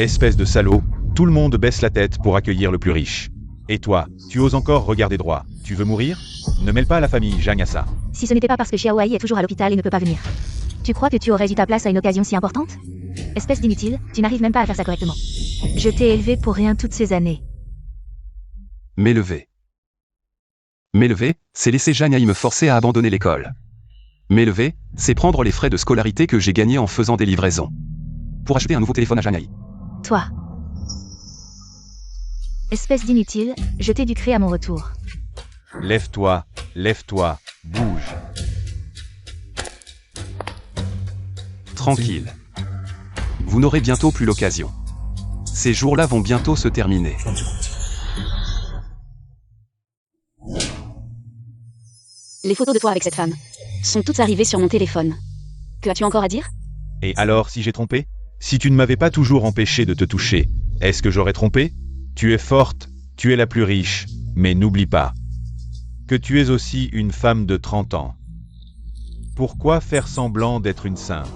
Espèce de salaud, tout le monde baisse la tête pour accueillir le plus riche. Et toi, tu oses encore regarder droit. Tu veux mourir? Ne mêle pas la famille Zhang à ça. Si ce n'était pas parce que Xiao Wei est toujours à l'hôpital et ne peut pas venir. Tu crois que tu aurais eu ta place à une occasion si importante? Espèce d'inutile, tu n'arrives même pas à faire ça correctement. Je t'ai élevé pour rien toutes ces années. M'élever, c'est laisser Zhang Hai me forcer à abandonner l'école. M'élever, c'est prendre les frais de scolarité que j'ai gagnés en faisant des livraisons. Pour acheter un nouveau téléphone à Zhang Hai. Toi. Espèce d'inutile, je t'éduquerai à mon retour. Lève-toi, bouge. Tranquille. Vous n'aurez bientôt plus l'occasion. Ces jours-là vont bientôt se terminer. Les photos de toi avec cette femme sont toutes arrivées sur mon téléphone. Que as-tu encore à dire? Et alors si j'ai trompé? Si tu ne m'avais pas toujours empêché de te toucher, est-ce que j'aurais trompé? Tu es forte, tu es la plus riche, mais n'oublie pas que tu es aussi une femme de 30 ans. Pourquoi faire semblant d'être une sainte?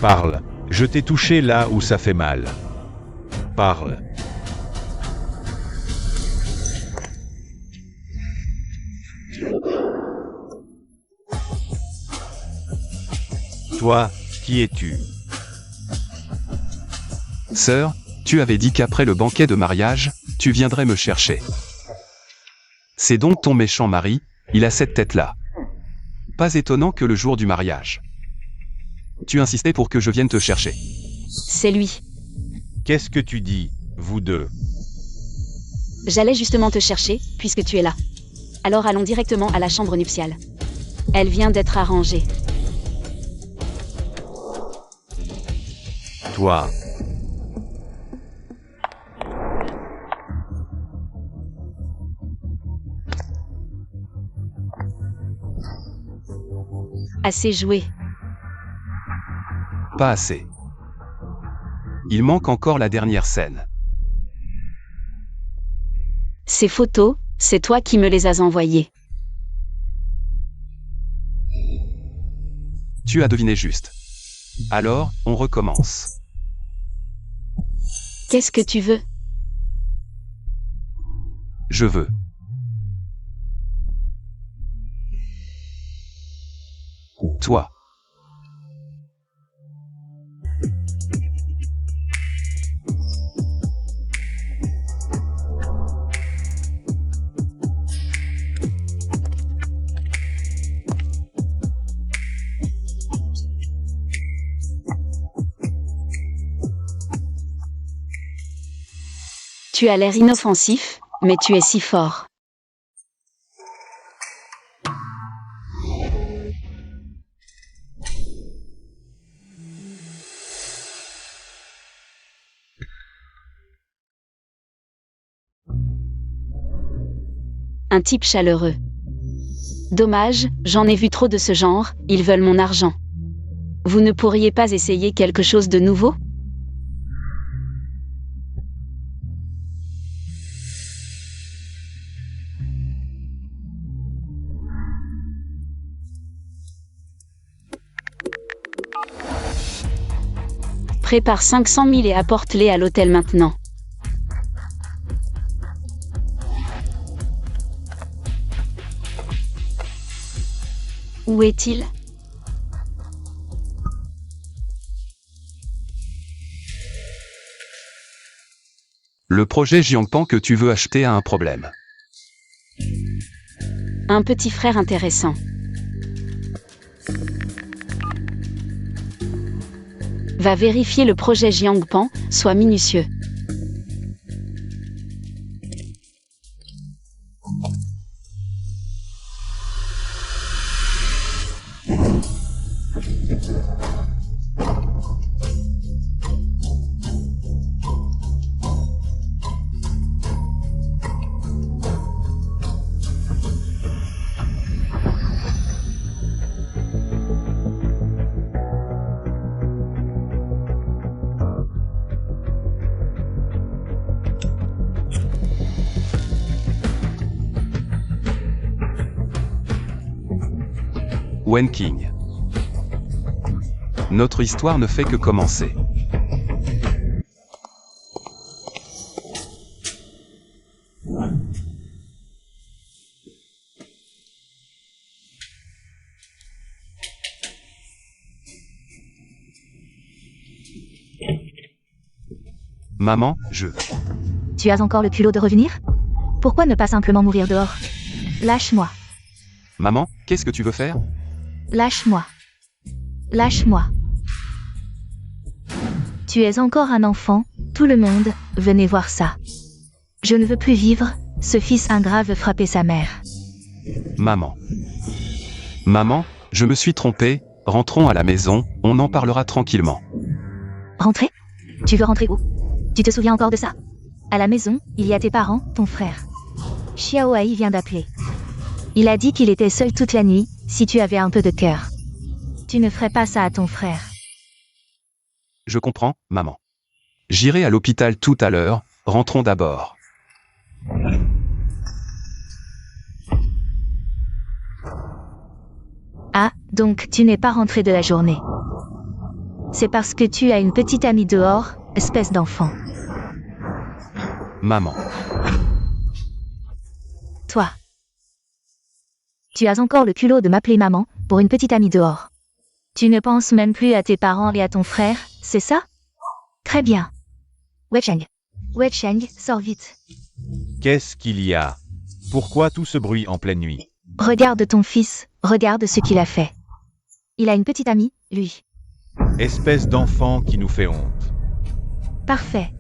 Parle, je t'ai touché là où ça fait mal. Parle. Toi, qui es-tu? Sœur, tu avais dit qu'après le banquet de mariage, tu viendrais me chercher. C'est donc ton méchant mari, il a cette tête-là. Pas étonnant que le jour du mariage. Tu insistais pour que je vienne te chercher. C'est lui. Qu'est-ce que tu dis, vous deux? J'allais justement te chercher, puisque tu es là. Alors allons directement à la chambre nuptiale. Elle vient d'être arrangée. Toi. Assez joué. Pas assez. Il manque encore la dernière scène. Ces photos, c'est toi qui me les as envoyées. Tu as deviné juste. Alors, on recommence. Qu'est-ce que tu veux? Je veux. Toi. Tu as l'air inoffensif, mais tu es si fort. Un type chaleureux. Dommage, j'en ai vu trop de ce genre, ils veulent mon argent. Vous ne pourriez pas essayer quelque chose de nouveau? Prépare 500 000 et apporte-les à l'hôtel maintenant. Où est-il? Le projet Jiangpan que tu veux acheter a un problème. Un petit frère intéressant. Va vérifier le projet Jiangpan, sois minutieux. Wen Qing. Notre histoire ne fait que commencer. Maman, Tu as encore le culot de revenir? Pourquoi ne pas simplement mourir dehors? Lâche-moi. Maman, qu'est-ce que tu veux faire? Lâche-moi. Lâche-moi. Tu es encore un enfant, tout le monde, venez voir ça. Je ne veux plus vivre, ce fils ingrat veut frapper sa mère. Maman. Maman, je me suis trompé, rentrons à la maison, on en parlera tranquillement. Rentrer? Tu veux rentrer où? Tu te souviens encore de ça? À la maison, il y a tes parents, ton frère. Xiaoai vient d'appeler. Il a dit qu'il était seul toute la nuit, si tu avais un peu de cœur. Tu ne ferais pas ça à ton frère. Je comprends, maman. J'irai à l'hôpital tout à l'heure, rentrons d'abord. Ah, donc tu n'es pas rentré de la journée. C'est parce que tu as une petite amie dehors, espèce d'enfant. Maman. Toi. Tu as encore le culot de m'appeler maman, pour une petite amie dehors. Tu ne penses même plus à tes parents et à ton frère, c'est ça? Très bien. Weicheng. Weicheng, sors vite. Qu'est-ce qu'il y a? Pourquoi tout ce bruit en pleine nuit? Regarde ton fils, regarde ce qu'il a fait. Il a une petite amie, lui. Espèce d'enfant qui nous fait honte. Parfait.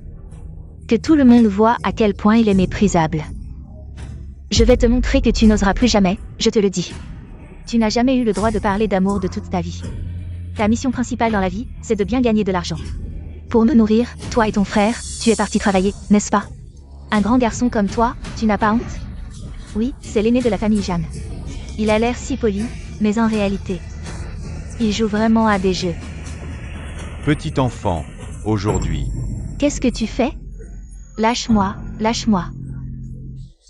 Que tout le monde voit à quel point il est méprisable. Je vais te montrer que tu n'oseras plus jamais, je te le dis. Tu n'as jamais eu le droit de parler d'amour de toute ta vie. Ta mission principale dans la vie, c'est de bien gagner de l'argent. Pour me nourrir, toi et ton frère, tu es parti travailler, n'est-ce pas? Un grand garçon comme toi, tu n'as pas honte? Oui, c'est l'aîné de la famille Jeanne. Il a l'air si poli, mais en réalité, il joue vraiment à des jeux. Petit enfant, aujourd'hui. Qu'est-ce que tu fais? Lâche-moi, lâche-moi.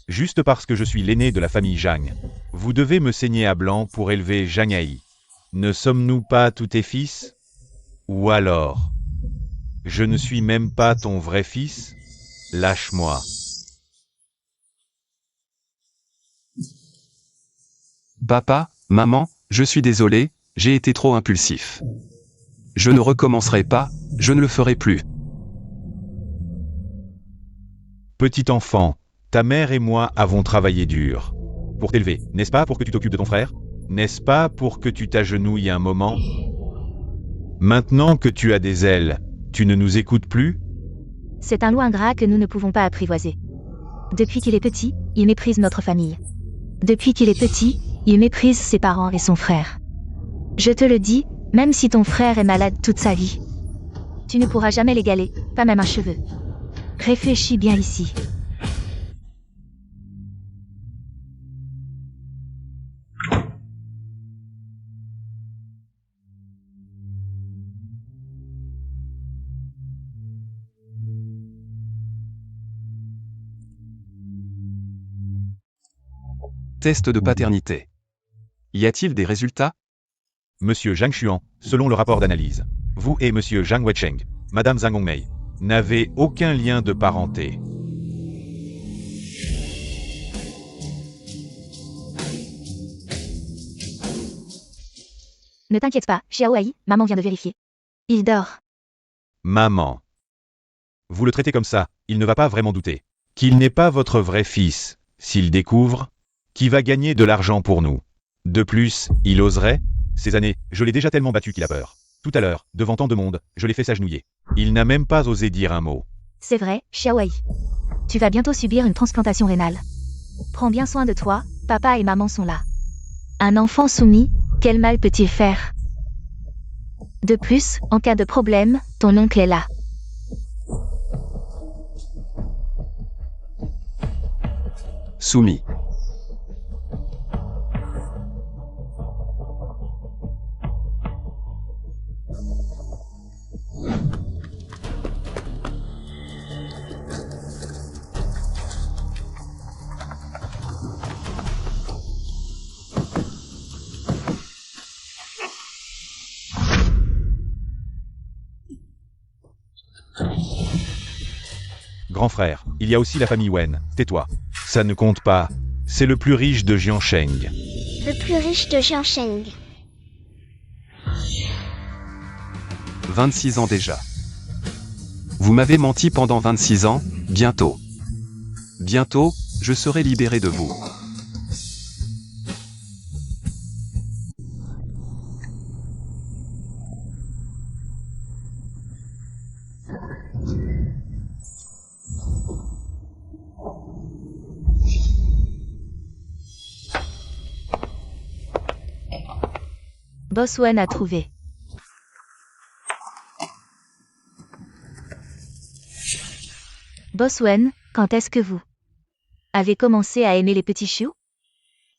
Juste parce que je suis l'aîné de la famille Zhang. Vous devez me saigner à blanc pour élever Zhang Hai. Ne sommes-nous pas tous tes fils? Ou alors, je ne suis même pas ton vrai fils? Lâche-moi. Papa, maman, je suis désolé, j'ai été trop impulsif. Je ne recommencerai pas, je ne le ferai plus. Petit enfant, ta mère et moi avons travaillé dur. Pour t'élever, n'est-ce pas pour que tu t'occupes de ton frère? N'est-ce pas pour que tu t'agenouilles un moment? Maintenant que tu as des ailes, tu ne nous écoutes plus? C'est un loup ingrat que nous ne pouvons pas apprivoiser. Depuis qu'il est petit, il méprise notre famille. Depuis qu'il est petit, il méprise ses parents et son frère. Je te le dis, même si ton frère est malade toute sa vie, tu ne pourras jamais l'égaler, pas même un cheveu. Réfléchis bien ici. Test de paternité. Y a-t-il des résultats? Monsieur Zhang Xuan, selon le rapport d'analyse, vous et monsieur Zhang Weicheng, madame Zhang Hongmei, n'avez aucun lien de parenté. Ne t'inquiète pas, Xiaoai, maman vient de vérifier. Il dort. Maman. Vous le traitez comme ça, il ne va pas vraiment douter. Qu'il n'est pas votre vrai fils, s'il découvre, qui va gagner de l'argent pour nous. De plus, il oserait? Ces années, je l'ai déjà tellement battu qu'il a peur. Tout à l'heure, devant tant de monde, je l'ai fait s'agenouiller. Il n'a même pas osé dire un mot. C'est vrai, Xiaoai. Tu vas bientôt subir une transplantation rénale. Prends bien soin de toi, papa et maman sont là. Un enfant soumis, quel mal peut-il faire? De plus, en cas de problème, ton oncle est là. Soumis. Grand frère, il y a aussi la famille Wen, tais-toi. Ça ne compte pas, c'est le plus riche de Jiansheng. Le plus riche de Jiansheng. 26 ans déjà. Vous m'avez menti pendant 26 ans, bientôt. Bientôt, je serai libéré de vous. Boswen a trouvé. Boswen, quand est-ce que vous avez commencé à aimer les petits chiots?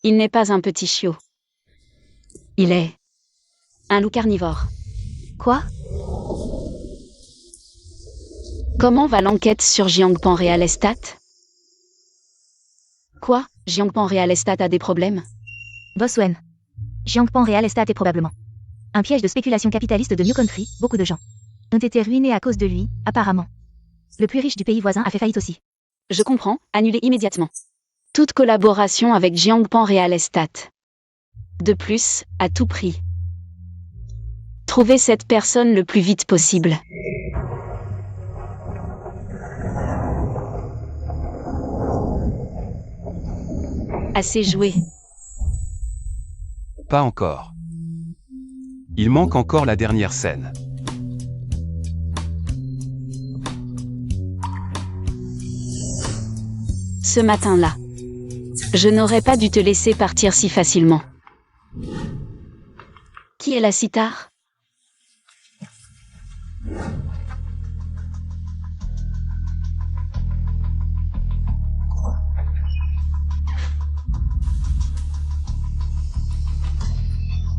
Il n'est pas un petit chiot. Il est un loup carnivore. Quoi? Comment va l'enquête sur Jiangpan Real Estate? Quoi? Jiangpan Real Estate a des problèmes? Boswen. Jiangpan Real Estate est probablement un piège de spéculation capitaliste de New Country. Beaucoup de gens ont été ruinés à cause de lui, apparemment. Le plus riche du pays voisin a fait faillite aussi. Je comprends, annulez immédiatement toute collaboration avec Jiangpan Real Estate. De plus, à tout prix. Trouvez cette personne le plus vite possible. Assez joué. Pas encore. Il manque encore la dernière scène. Ce matin-là, je n'aurais pas dû te laisser partir si facilement. Qui est la cithare?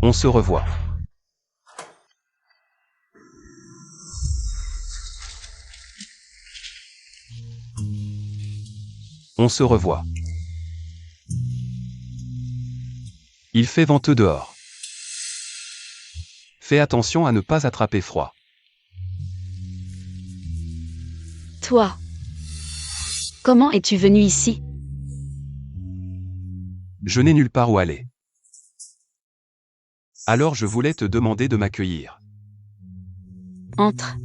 On se revoit. On se revoit. Il fait venteux dehors. Fais attention à ne pas attraper froid. Toi, comment es-tu venu ici? Je n'ai nulle part où aller. Alors je voulais te demander de m'accueillir. Entre.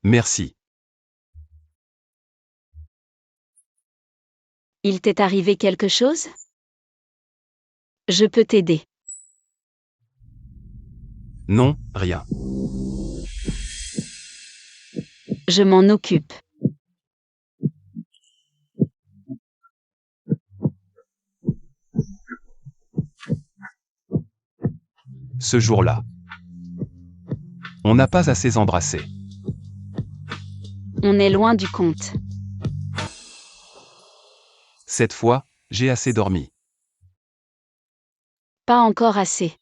Merci. Il t'est arrivé quelque chose? Je peux t'aider. Non, rien. Je m'en occupe. Ce jour-là, on n'a pas assez embrassé. On est loin du compte. Cette fois, j'ai assez dormi. Pas encore assez.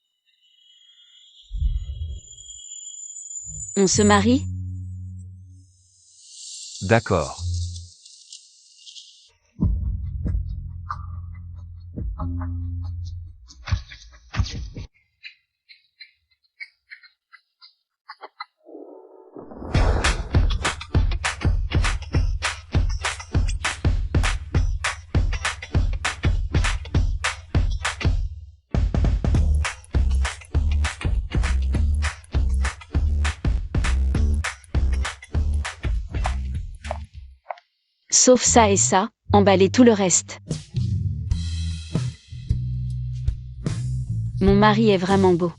On se marie? D'accord. Sauf ça et ça, emballez tout le reste. Mon mari est vraiment beau.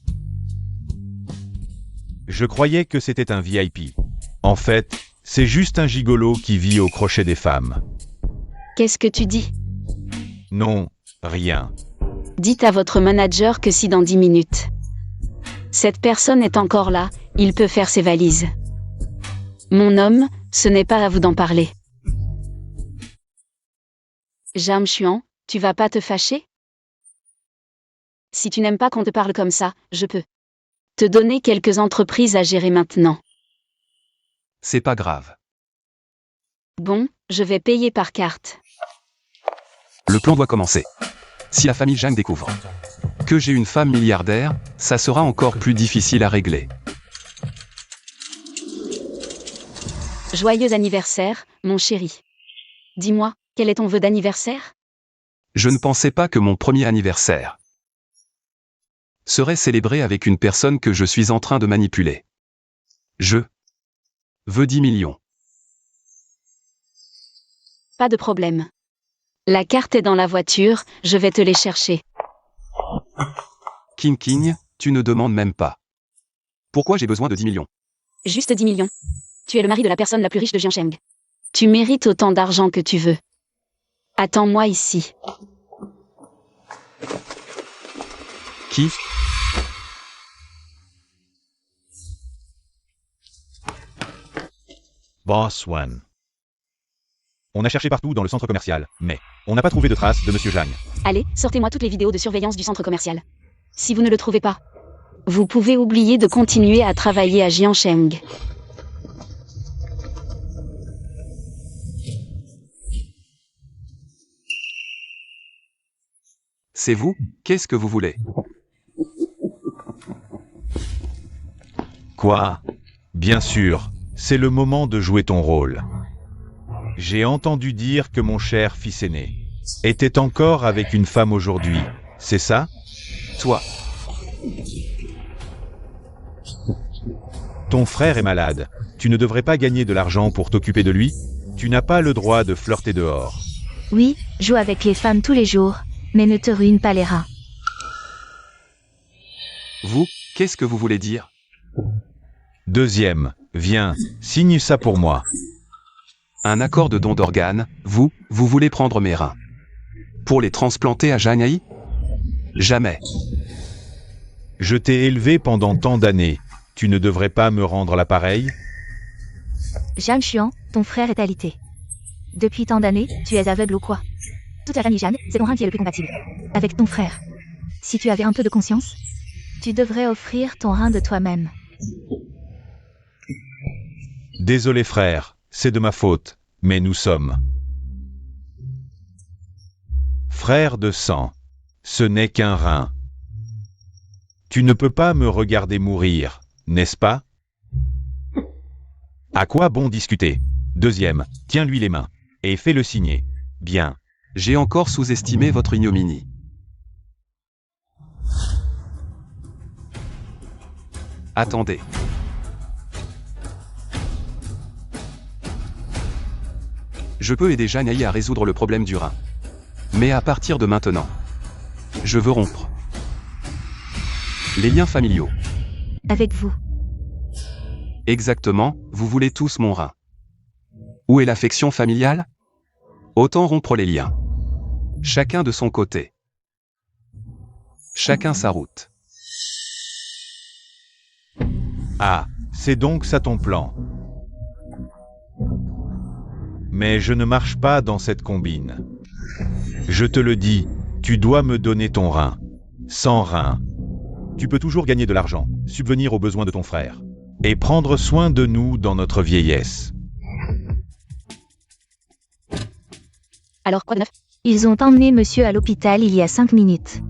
Je croyais que c'était un VIP. En fait, c'est juste un gigolo qui vit au crochet des femmes. Qu'est-ce que tu dis? Non, rien. Dites à votre manager que si dans 10 minutes, cette personne est encore là, il peut faire ses valises. Mon homme, ce n'est pas à vous d'en parler. Jam Chuan, tu vas pas te fâcher? Si tu n'aimes pas qu'on te parle comme ça, je peux te donner quelques entreprises à gérer maintenant. C'est pas grave. Bon, je vais payer par carte. Le plan doit commencer. Si la famille Zhang découvre que j'ai une femme milliardaire, ça sera encore plus difficile à régler. Joyeux anniversaire, mon chéri. Dis-moi, quel est ton vœu d'anniversaire? Je ne pensais pas que mon premier anniversaire serait célébré avec une personne que je suis en train de manipuler. Je veux 10 millions. Pas de problème. La carte est dans la voiture, je vais te les chercher. King King, tu ne demandes même pas. Pourquoi j'ai besoin de 10 millions? Juste 10 millions. Tu es le mari de la personne la plus riche de Jiancheng. Tu mérites autant d'argent que tu veux. Attends-moi ici. Qui? Boss One. On a cherché partout dans le centre commercial, mais on n'a pas trouvé de traces de Monsieur Zhang. Allez, sortez-moi toutes les vidéos de surveillance du centre commercial. Si vous ne le trouvez pas, vous pouvez oublier de continuer à travailler à Jiancheng. C'est vous? Qu'est-ce que vous voulez? Quoi? Bien sûr, c'est le moment de jouer ton rôle. J'ai entendu dire que mon cher fils aîné était encore avec une femme aujourd'hui, c'est ça? Toi. Ton frère est malade. Tu ne devrais pas gagner de l'argent pour t'occuper de lui? Tu n'as pas le droit de flirter dehors. Oui, joue avec les femmes tous les jours, mais ne te ruine pas les reins. Vous, qu'est-ce que vous voulez dire? Deuxième, viens, signe ça pour moi. Un accord de don d'organes, vous voulez prendre mes reins. Pour les transplanter à Jianghaï? Jamais. Je t'ai élevé pendant tant d'années. Tu ne devrais pas me rendre l'appareil? Zhang Xuan, ton frère est alité. Depuis tant d'années, tu es aveugle ou quoi? Toute la famille Zhang, c'est ton rein qui est le plus compatible avec ton frère. Si tu avais un peu de conscience, tu devrais offrir ton rein de toi-même. Désolé frère, c'est de ma faute, mais nous sommes frères de sang. Ce n'est qu'un rein. Tu ne peux pas me regarder mourir, n'est-ce pas? À quoi bon discuter? Deuxième, tiens-lui les mains et fais-le signer. Bien. J'ai encore sous-estimé votre ignominie. Attendez. Je peux aider Jianghaï à résoudre le problème du rein. Mais à partir de maintenant, je veux rompre les liens familiaux. Avec vous. Exactement, vous voulez tous mon rein. Où est l'affection familiale? Autant rompre les liens. Chacun de son côté. Chacun sa route. Ah, c'est donc ça ton plan. Mais je ne marche pas dans cette combine. Je te le dis, tu dois me donner ton rein. Sans rein, tu peux toujours gagner de l'argent, subvenir aux besoins de ton frère, et prendre soin de nous dans notre vieillesse. Alors quoi de neuf? Ils ont emmené monsieur à l'hôpital il y a 5 minutes.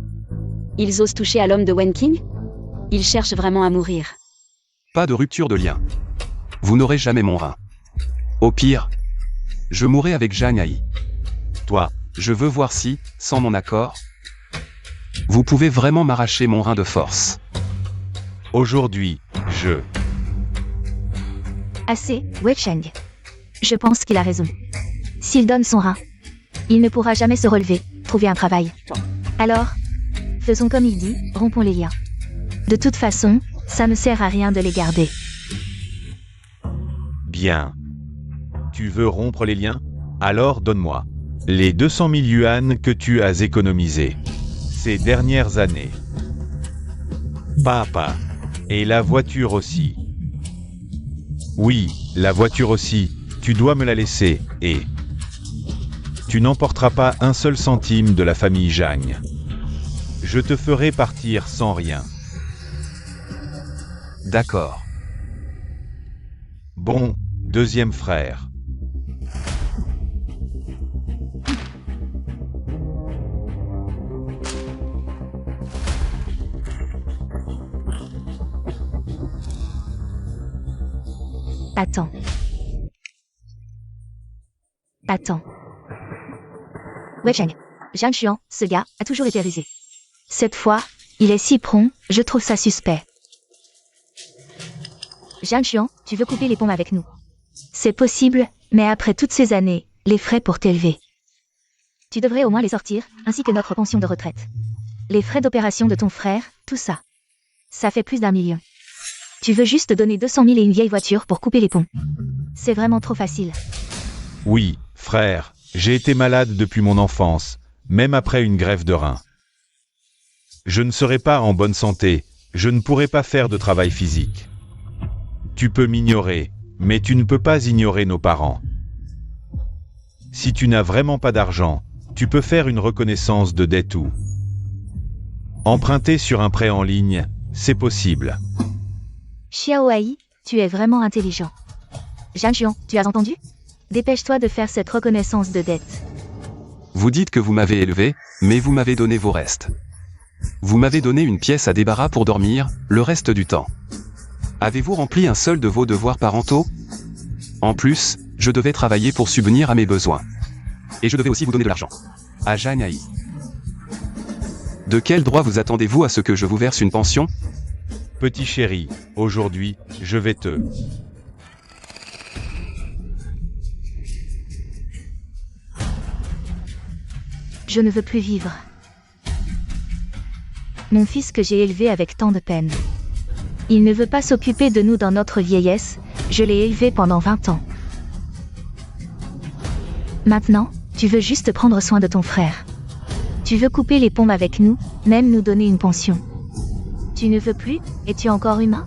Ils osent toucher à l'homme de Wen King? Ils cherchent vraiment à mourir. Pas de rupture de lien. Vous n'aurez jamais mon rein. Au pire, je mourrai avec Jianghaï. Toi, Je veux voir si, sans mon accord, vous pouvez vraiment m'arracher mon rein de force. aujourd'hui, je... Assez, Wei Cheng. Je pense qu'il a raison. S'il donne son rein, il ne pourra jamais se relever, trouver un travail. Alors, faisons comme il dit, rompons les liens. De toute façon, ça ne sert à rien de les garder. Bien. Tu veux rompre les liens? Alors donne-moi les 200 000 yuan que tu as économisés ces dernières années. Papa. Et la voiture aussi. Oui, la voiture aussi, tu dois me la laisser, et... tu n'emporteras pas un seul centime de la famille Zhang. Je te ferai partir sans rien. D'accord. Bon, deuxième frère. Attends. Attends. Wei Cheng. Zhang Xuan, ce gars, a toujours été rusé. Cette fois, il est si prompt, je trouve ça suspect. Zhang Xuan, tu veux couper les ponts avec nous. C'est possible, mais après toutes ces années, les frais pour t'élever. Tu devrais au moins les sortir, ainsi que notre pension de retraite. Les frais d'opération de ton frère, tout ça. Ça fait plus d'1 million. Tu veux juste donner 200 000 et une vieille voiture pour couper les ponts. C'est vraiment trop facile. Oui, frère, j'ai été malade depuis mon enfance, même après une greffe de rein. Je ne serai pas en bonne santé, je ne pourrai pas faire de travail physique. Tu peux m'ignorer, mais tu ne peux pas ignorer nos parents. Si tu n'as vraiment pas d'argent, tu peux faire une reconnaissance de dette ou emprunter sur un prêt en ligne, c'est possible. Xiao Ai, tu es vraiment intelligent. Zhang Xuan, tu as entendu? Dépêche-toi de faire cette reconnaissance de dette. Vous dites que vous m'avez élevé, mais vous m'avez donné vos restes. Vous m'avez donné une pièce à débarras pour dormir, le reste du temps. Avez-vous rempli un seul de vos devoirs parentaux? En plus, je devais travailler pour subvenir à mes besoins. Et je devais aussi vous donner de l'argent. À Zhang Ai. De quel droit vous attendez-vous à ce que je vous verse une pension? Petit chéri, aujourd'hui, je vais te... Je ne veux plus vivre. Mon fils que j'ai élevé avec tant de peine. Il ne veut pas s'occuper de nous dans notre vieillesse, je l'ai élevé pendant 20 ans. Maintenant, tu veux juste prendre soin de ton frère. Tu veux couper les ponts avec nous, même nous donner une pension. Tu ne veux plus, es-tu encore humain?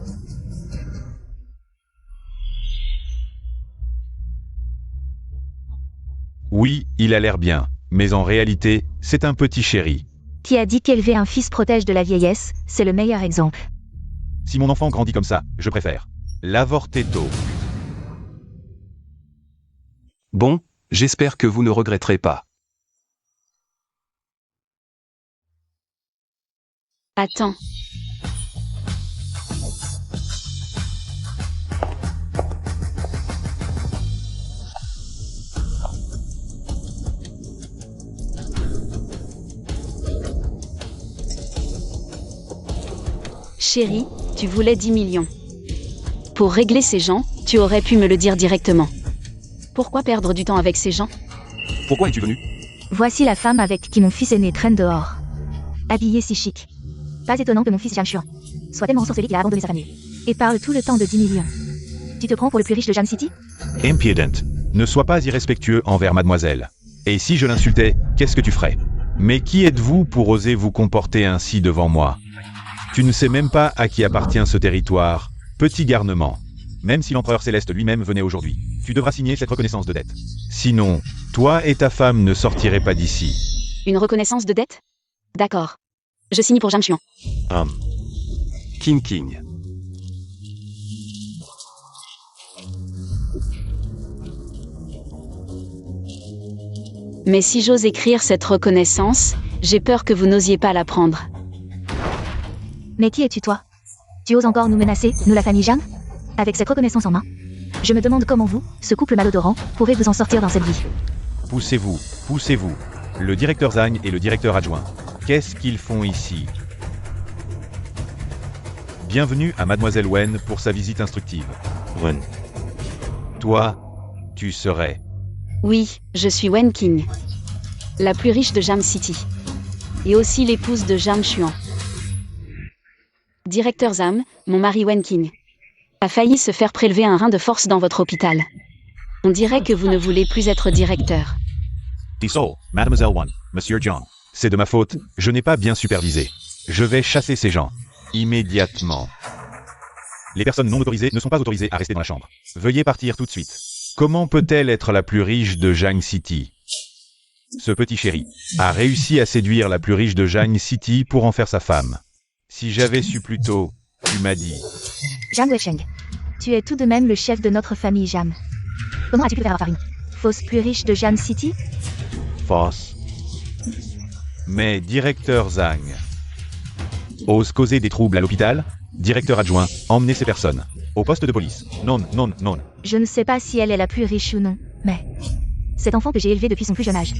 Oui, il a l'air bien, mais en réalité, c'est un petit chéri. Qui a dit qu'élever un fils protège de la vieillesse, c'est le meilleur exemple. Si mon enfant grandit comme ça, je préfère l'avorter tôt. Bon, j'espère que vous ne regretterez pas. Attends. Chérie, tu voulais 10 millions. Pour régler ces gens, tu aurais pu me le dire directement. Pourquoi perdre du temps avec ces gens? Pourquoi es-tu venu? Voici la femme avec qui mon fils aîné traîne dehors. Habillée si chic. Pas étonnant que mon fils Zhang Xuan soit tellement ensorcelé qu'il a abandonné sa famille. Et parle tout le temps de 10 millions. Tu te prends pour le plus riche de Jam City? Impudent. Ne sois pas irrespectueux envers mademoiselle. Et si je l'insultais, qu'est-ce que tu ferais? Mais qui êtes-vous pour oser vous comporter ainsi devant moi? Tu ne sais même pas à qui appartient ce territoire, petit garnement. Même si l'empereur céleste lui-même venait aujourd'hui, tu devras signer cette reconnaissance de dette. Sinon, toi et ta femme ne sortirez pas d'ici. Une reconnaissance de dette? D'accord. Je signe pour Zhang Xuan. King. Mais si j'ose écrire cette reconnaissance, j'ai peur que vous n'osiez pas la prendre. Mais qui es-tu toi? Tu oses encore nous menacer, nous la famille Zhang? Avec cette reconnaissance en main? Je me demande comment vous, ce couple malodorant, pourrez vous en sortir dans cette vie. Poussez-vous, poussez-vous. Le directeur Zhang et le directeur adjoint. Qu'est-ce qu'ils font ici? Bienvenue à Mademoiselle Wen pour sa visite instructive. Wen. Toi, tu serais... Oui, je suis Wen Qing, la plus riche de Jam City. Et aussi l'épouse de Zhang Xuan. Directeur Zhang, mon mari Wen Qing a failli se faire prélever un rein de force dans votre hôpital. On dirait que vous ne voulez plus être directeur. Tissot, Mademoiselle Wen, Monsieur Zhang. C'est de ma faute, je n'ai pas bien supervisé. Je vais chasser ces gens. Immédiatement. Les personnes non autorisées ne sont pas autorisées à rester dans la chambre. Veuillez partir tout de suite. Comment peut-elle être la plus riche de Jang City? Ce petit chéri a réussi à séduire la plus riche de Jang City pour en faire sa femme. Si j'avais su plus tôt, tu m'as dit. Zhang Weisheng, tu es tout de même le chef de notre famille Jam. Comment as-tu pu faire affaire? Fausse plus riche de Jam City? Fausse. Mais directeur Zhang ose causer des troubles à l'hôpital? Directeur adjoint, emmenez ces personnes au poste de police. Non. Je ne sais pas si elle est la plus riche ou non, mais Cet enfant que j'ai élevé depuis son plus jeune âge.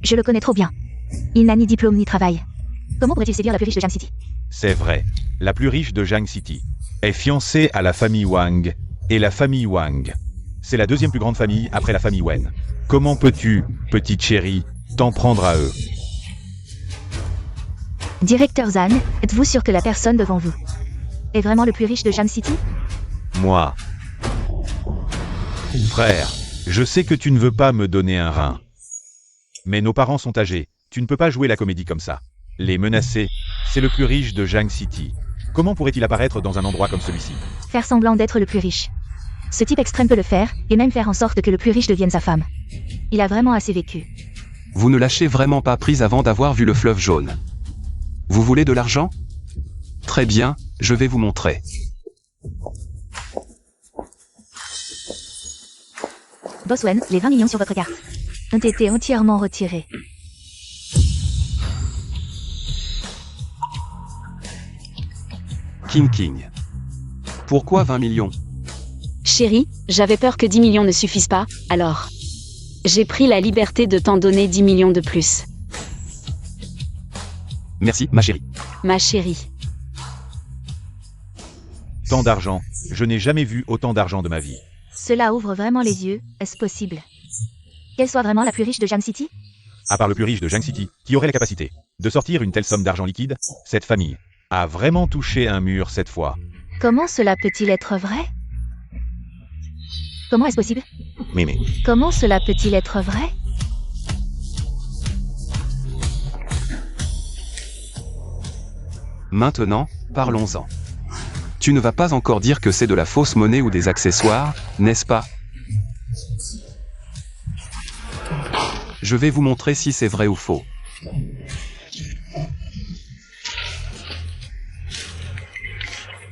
Je le connais trop bien. Il n'a ni diplôme ni travail. Comment pourrait-il séduire la plus riche de Jam City? C'est vrai. La plus riche de Jang City est fiancée à la famille Wang, et la famille Wang, c'est la deuxième plus grande famille après la famille Wen. Comment peux-tu, petite chérie, t'en prendre à eux? Directeur Zhang, êtes-vous sûr que la personne devant vous est vraiment le plus riche de Jam City? Moi. Frère, je sais que tu ne veux pas me donner un rein. Mais nos parents sont âgés, tu ne peux pas jouer la comédie comme ça. Les menacer, c'est le plus riche de Jang City. Comment pourrait-il apparaître dans un endroit comme celui-ci? Faire semblant d'être le plus riche. Ce type extrême peut le faire, et même faire en sorte que le plus riche devienne sa femme. Il a vraiment assez vécu. Vous ne lâchez vraiment pas prise avant d'avoir vu le fleuve jaune. Vous voulez de l'argent? Très bien, je vais vous montrer. Boss Wen, les 20 millions sur votre carte ont été entièrement retirés. King. Pourquoi 20 millions? Chérie, j'avais peur que 10 millions ne suffisent pas, alors. J'ai pris la liberté de t'en donner 10 millions de plus. Merci, ma chérie. Ma chérie. Tant d'argent, je n'ai jamais vu autant d'argent de ma vie. Cela ouvre vraiment les yeux, est-ce possible qu'elle soit vraiment la plus riche de Jam City? À part le plus riche de Jang City, qui aurait la capacité de sortir une telle somme d'argent liquide, cette famille a vraiment touché un mur cette fois. Comment cela peut-il être vrai? Comment est-ce possible? Mais. Comment cela peut-il être vrai? Maintenant, parlons-en. Tu ne vas pas encore dire que c'est de la fausse monnaie ou des accessoires, n'est-ce pas? Je vais vous montrer si c'est vrai ou faux.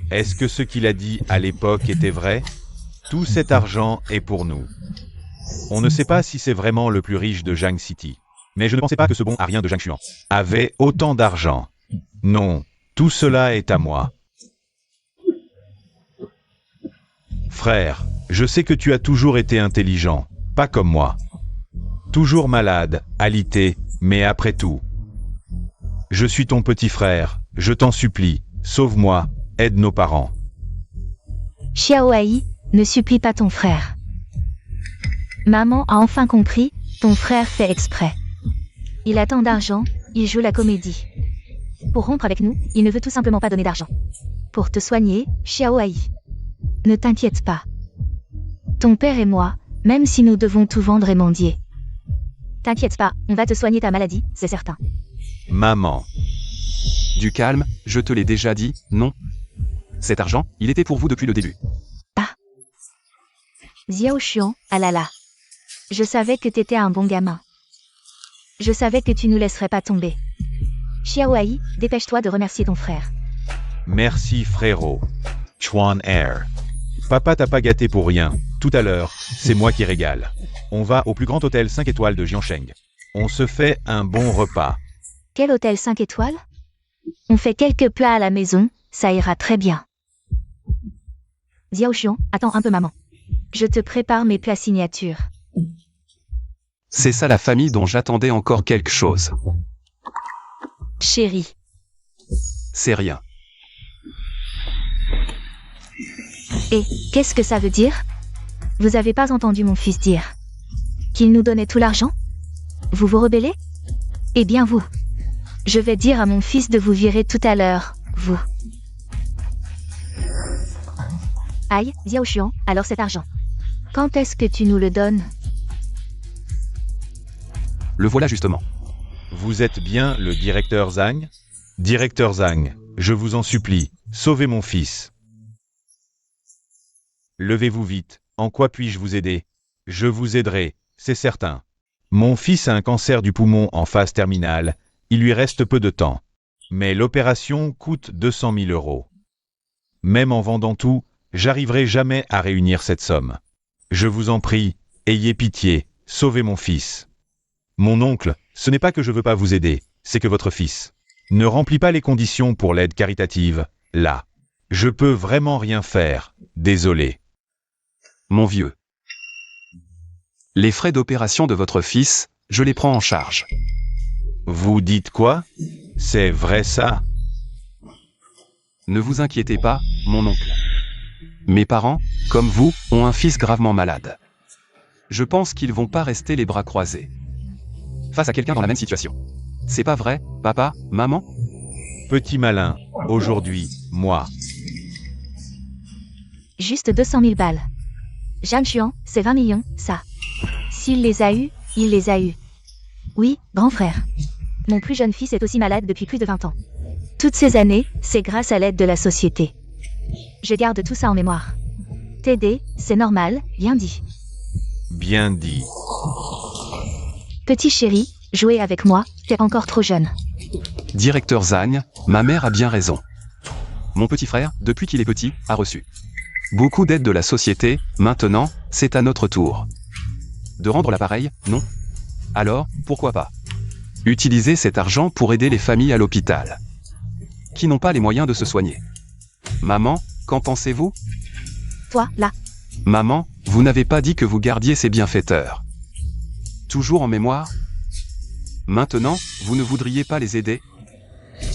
Est-ce que ce qu'il a dit à l'époque était vrai? Tout cet argent est pour nous. On ne sait pas si c'est vraiment le plus riche de Jang City. Mais je ne pensais pas que ce bon à rien de Jang Xuan avait autant d'argent. Non, tout cela est à moi. Frère, je sais que tu as toujours été intelligent, pas comme moi. Toujours malade, alité, mais après tout. Je suis ton petit frère, je t'en supplie, sauve-moi, aide nos parents. Xiaoai, ne supplie pas ton frère. Maman a enfin compris, ton frère fait exprès. Il a tant d'argent, il joue la comédie. Pour rompre avec nous, il ne veut tout simplement pas donner d'argent. Pour te soigner, Xiaoai. Ne t'inquiète pas. Ton père et moi, même si nous devons tout vendre et mendier. T'inquiète pas, on va te soigner ta maladie, c'est certain. Maman. Du calme, je te l'ai déjà dit, non? Cet argent, il était pour vous depuis le début. Xiao Xuan, ah là là. Je savais que t'étais un bon gamin. Je savais que tu nous laisserais pas tomber. Xiaoai, dépêche-toi de remercier ton frère. Merci frérot. Chuan Air. Papa t'a pas gâté pour rien. Tout à l'heure, c'est moi qui régale. On va au plus grand hôtel 5 étoiles de Jiansheng. On se fait un bon repas. Quel hôtel 5 étoiles? On fait quelques plats à la maison, ça ira très bien. Xiao Xuan, attends un peu maman. Je te prépare mes plats signature. C'est ça la famille dont j'attendais encore quelque chose. Chérie. C'est rien. Et, qu'est-ce que ça veut dire? Vous avez pas entendu mon fils dire qu'il nous donnait tout l'argent? Vous vous rebellez? Eh bien vous. Je vais dire à mon fils de vous virer tout à l'heure, vous. Aïe, Xiao Xuan, alors cet argent. Quand est-ce que tu nous le donnes? Le voilà justement. Vous êtes bien le directeur Zhang? Directeur Zhang, je vous en supplie, sauvez mon fils. Levez-vous vite, en quoi puis-je vous aider? Je vous aiderai, c'est certain. Mon fils a un cancer du poumon en phase terminale, il lui reste peu de temps. Mais l'opération coûte 200 000 €. Même en vendant tout, j'arriverai jamais à réunir cette somme. Je vous en prie, ayez pitié, sauvez mon fils. Mon oncle, ce n'est pas que je veux pas vous aider, c'est que votre fils ne remplit pas les conditions pour l'aide caritative, là. Je peux vraiment rien faire, désolé. Mon vieux. Les frais d'opération de votre fils, je les prends en charge. Vous dites quoi? C'est vrai ça? Ne vous inquiétez pas, mon oncle. Mes parents, comme vous, ont un fils gravement malade. Je pense qu'ils vont pas rester les bras croisés face à quelqu'un dans la même situation. C'est pas vrai, papa, maman? Petit malin, aujourd'hui, moi. Juste 200 000 balles. Zhang Xuan, c'est 20 millions, ça. S'il les a eus, il les a eus. Oui, grand frère. Mon plus jeune fils est aussi malade depuis plus de 20 ans. Toutes ces années, c'est grâce à l'aide de la société. Je garde tout ça en mémoire. T'aider, c'est normal, bien dit. Bien dit. Petit chéri, jouer avec moi, t'es encore trop jeune. Directeur Zhang, ma mère a bien raison. Mon petit frère, depuis qu'il est petit, a reçu beaucoup d'aide de la société, maintenant, c'est à notre tour. De rendre l'appareil, non? Alors, pourquoi pas utiliser cet argent pour aider les familles à l'hôpital qui n'ont pas les moyens de se soigner. Maman, qu'en pensez-vous? Toi, là. Maman, vous n'avez pas dit que vous gardiez ces bienfaiteurs toujours en mémoire? Maintenant, vous ne voudriez pas les aider?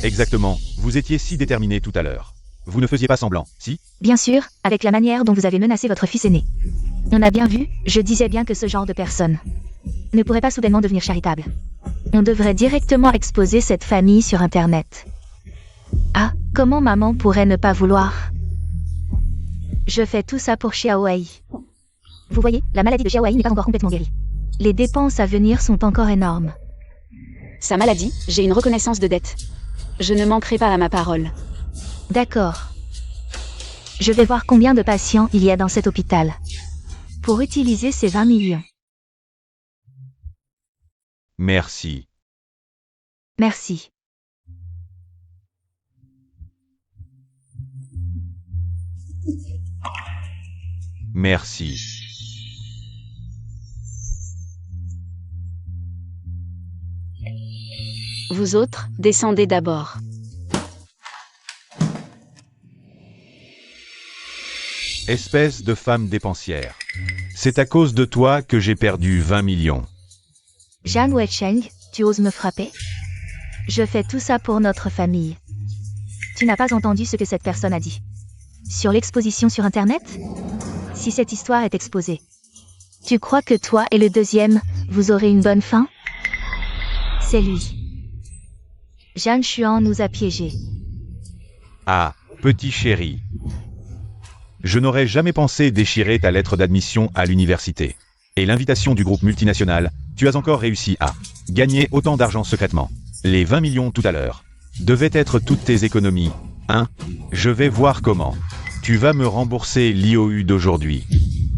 Exactement, vous étiez si déterminé tout à l'heure. Vous ne faisiez pas semblant, si? Bien sûr, avec la manière dont vous avez menacé votre fils aîné. On a bien vu, je disais bien que ce genre de personne ne pourrait pas soudainement devenir charitable. On devrait directement exposer cette famille sur Internet. Ah, comment maman pourrait ne pas vouloir? Je fais tout ça pour Xiaowei. Vous voyez, la maladie de Xiaowei n'est pas encore complètement guérie. Les dépenses à venir sont encore énormes. Sa maladie, j'ai une reconnaissance de dette. Je ne manquerai pas à ma parole. D'accord. Je vais voir combien de patients il y a dans cet hôpital. Pour utiliser ces 20 millions. Merci. Merci. Merci. Vous autres, descendez d'abord. Espèce de femme dépensière. C'est à cause de toi que j'ai perdu 20 millions. Zhang Weicheng, tu oses me frapper? Je fais tout ça pour notre famille. Tu n'as pas entendu ce que cette personne a dit. Sur l'exposition sur Internet? Si cette histoire est exposée, tu crois que toi et le deuxième, vous aurez une bonne fin? C'est lui. Zhang Xuan nous a piégés. Ah, petit chéri. Je n'aurais jamais pensé déchirer ta lettre d'admission à l'université. Et l'invitation du groupe multinational, tu as encore réussi à gagner autant d'argent secrètement. Les 20 millions tout à l'heure devaient être toutes tes économies, hein? Je vais voir comment. Tu vas me rembourser l'IOU d'aujourd'hui.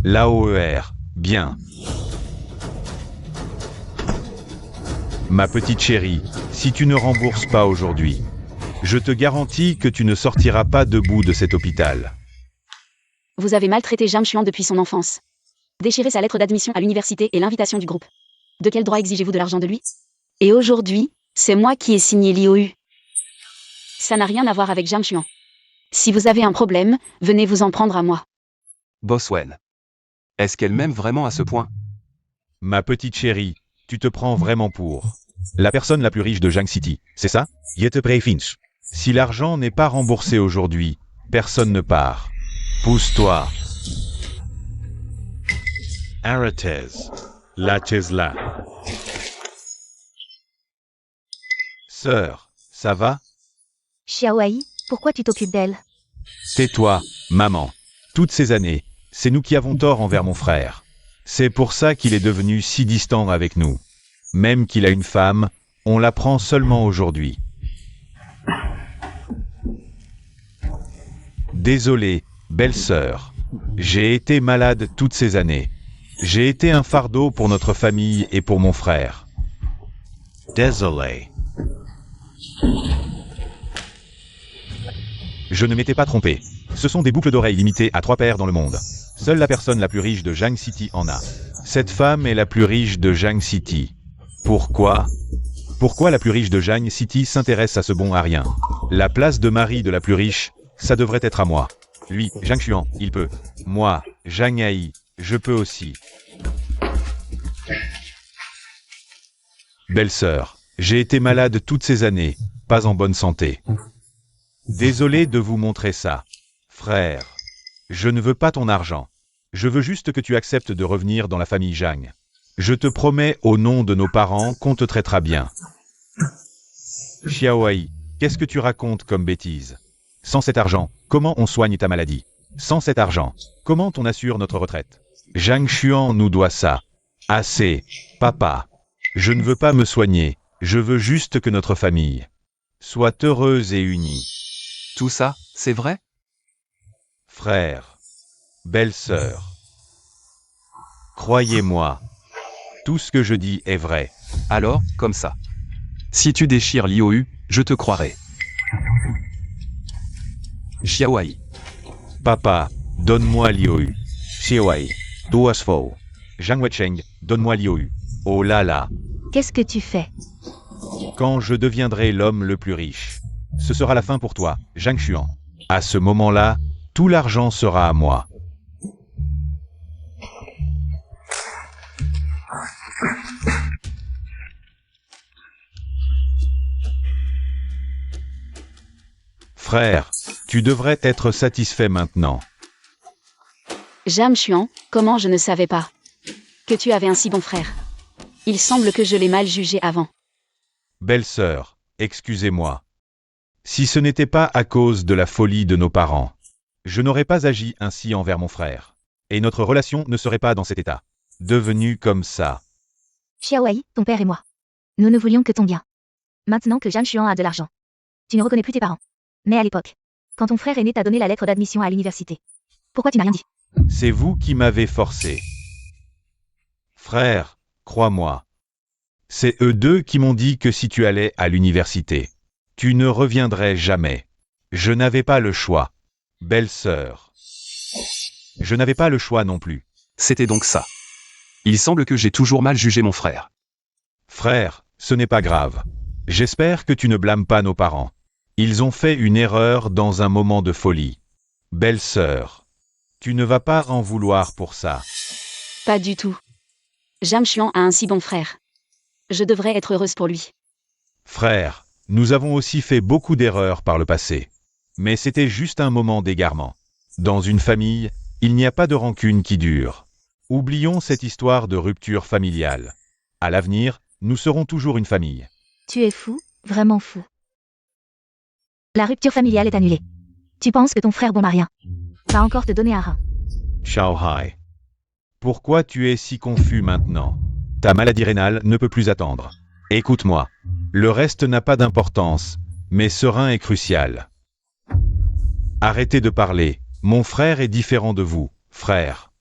L'AOER, bien. Ma petite chérie, si tu ne rembourses pas aujourd'hui, je te garantis que tu ne sortiras pas debout de cet hôpital. Vous avez maltraité Zhang Xuan depuis son enfance. Déchiré sa lettre d'admission à l'université et l'invitation du groupe. De quel droit exigez-vous de l'argent de lui? Et aujourd'hui, c'est moi qui ai signé l'IOU. Ça n'a rien à voir avec Zhang Xuan. Si vous avez un problème, venez vous en prendre à moi. Boss Wen. Est-ce qu'elle m'aime vraiment à ce point? Ma petite chérie, tu te prends vraiment pour la personne la plus riche de Zhang City, c'est ça? Jette Finch. Si l'argent n'est pas remboursé aujourd'hui, personne ne part. Pousse-toi. Arrêtez. Lâchez-la. Sœur, ça va? Xiaowei, pourquoi tu t'occupes d'elle? Tais-toi, maman. Toutes ces années, c'est nous qui avons tort envers mon frère. C'est pour ça qu'il est devenu si distant avec nous. Même qu'il a une femme, on l'apprend seulement aujourd'hui. Désolé, belle-sœur. J'ai été malade toutes ces années. J'ai été un fardeau pour notre famille et pour mon frère. Désolé. Je ne m'étais pas trompé. Ce sont des boucles d'oreilles limitées à 3 paires dans le monde. Seule la personne la plus riche de Zhang City en a. Cette femme est la plus riche de Zhang City. Pourquoi? Pourquoi la plus riche de Zhang City s'intéresse à ce bon à rien? La place de mari de la plus riche, ça devrait être à moi. Lui, Zhang Xuan, il peut. Moi, Zhang Hai, je peux aussi. Belle-sœur, j'ai été malade toutes ces années, pas en bonne santé. Désolé de vous montrer ça. Frère, je ne veux pas ton argent. Je veux juste que tu acceptes de revenir dans la famille Zhang. Je te promets au nom de nos parents qu'on te traitera bien. Xiaowei, qu'est-ce que tu racontes comme bêtise? Sans cet argent, comment on soigne ta maladie? Sans cet argent, comment on assure notre retraite? Zhang Xuan nous doit ça. Assez, papa. Je ne veux pas me soigner, je veux juste que notre famille soit heureuse et unie. Tout ça, c'est vrai? Frère, belle-sœur, croyez-moi, tout ce que je dis est vrai. Alors, comme ça. Si tu déchires Liu, je te croirai. Xiaowei. Papa, donne-moi Liu. Xiaowei, duas fo. Zhang Weicheng, donne-moi Liu. Oh là là, Qu'est-ce que tu fais? quand je deviendrai l'homme le plus riche, ce sera la fin pour toi, Zhang Xuan. À ce moment-là, tout l'argent sera à moi. Frère, tu devrais être satisfait maintenant. Zhang Xuan, comment je ne savais pas que tu avais un si bon frère. Il semble que je l'ai mal jugé avant. Belle-sœur, excusez-moi. Si ce n'était pas à cause de la folie de nos parents, je n'aurais pas agi ainsi envers mon frère. Et notre relation ne serait pas dans cet état. Devenue comme ça. Xiaowei, ton père et moi. Nous ne voulions que ton bien. Maintenant que Zhang Xuan a de l'argent, tu ne reconnais plus tes parents. Mais à l'époque, quand ton frère aîné t'a donné la lettre d'admission à l'université, pourquoi tu n'as rien dit? C'est vous qui m'avez forcé. Frère, crois-moi. C'est eux deux qui m'ont dit que si tu allais à l'université, tu ne reviendrais jamais. Je n'avais pas le choix. Belle-sœur. Je n'avais pas le choix non plus. C'était donc ça. Il semble que j'ai toujours mal jugé mon frère. Frère, ce n'est pas grave. J'espère que tu ne blâmes pas nos parents. Ils ont fait une erreur dans un moment de folie. Belle-sœur, tu ne vas pas en vouloir pour ça. Pas du tout. Zhang Xuan a un si bon frère. Je devrais être heureuse pour lui. Frère, nous avons aussi fait beaucoup d'erreurs par le passé. Mais c'était juste un moment d'égarement. Dans une famille, il n'y a pas de rancune qui dure. Oublions cette histoire de rupture familiale. À l'avenir, nous serons toujours une famille. Tu es fou, vraiment fou. La rupture familiale est annulée. Tu penses que ton frère bon marien va encore te donner un rein. Xiao Hai. Pourquoi tu es si confus maintenant? Ta maladie rénale ne peut plus attendre. Écoute-moi. Le reste n'a pas d'importance, mais ce rein est crucial. Arrêtez de parler. Mon frère est différent de vous, frère.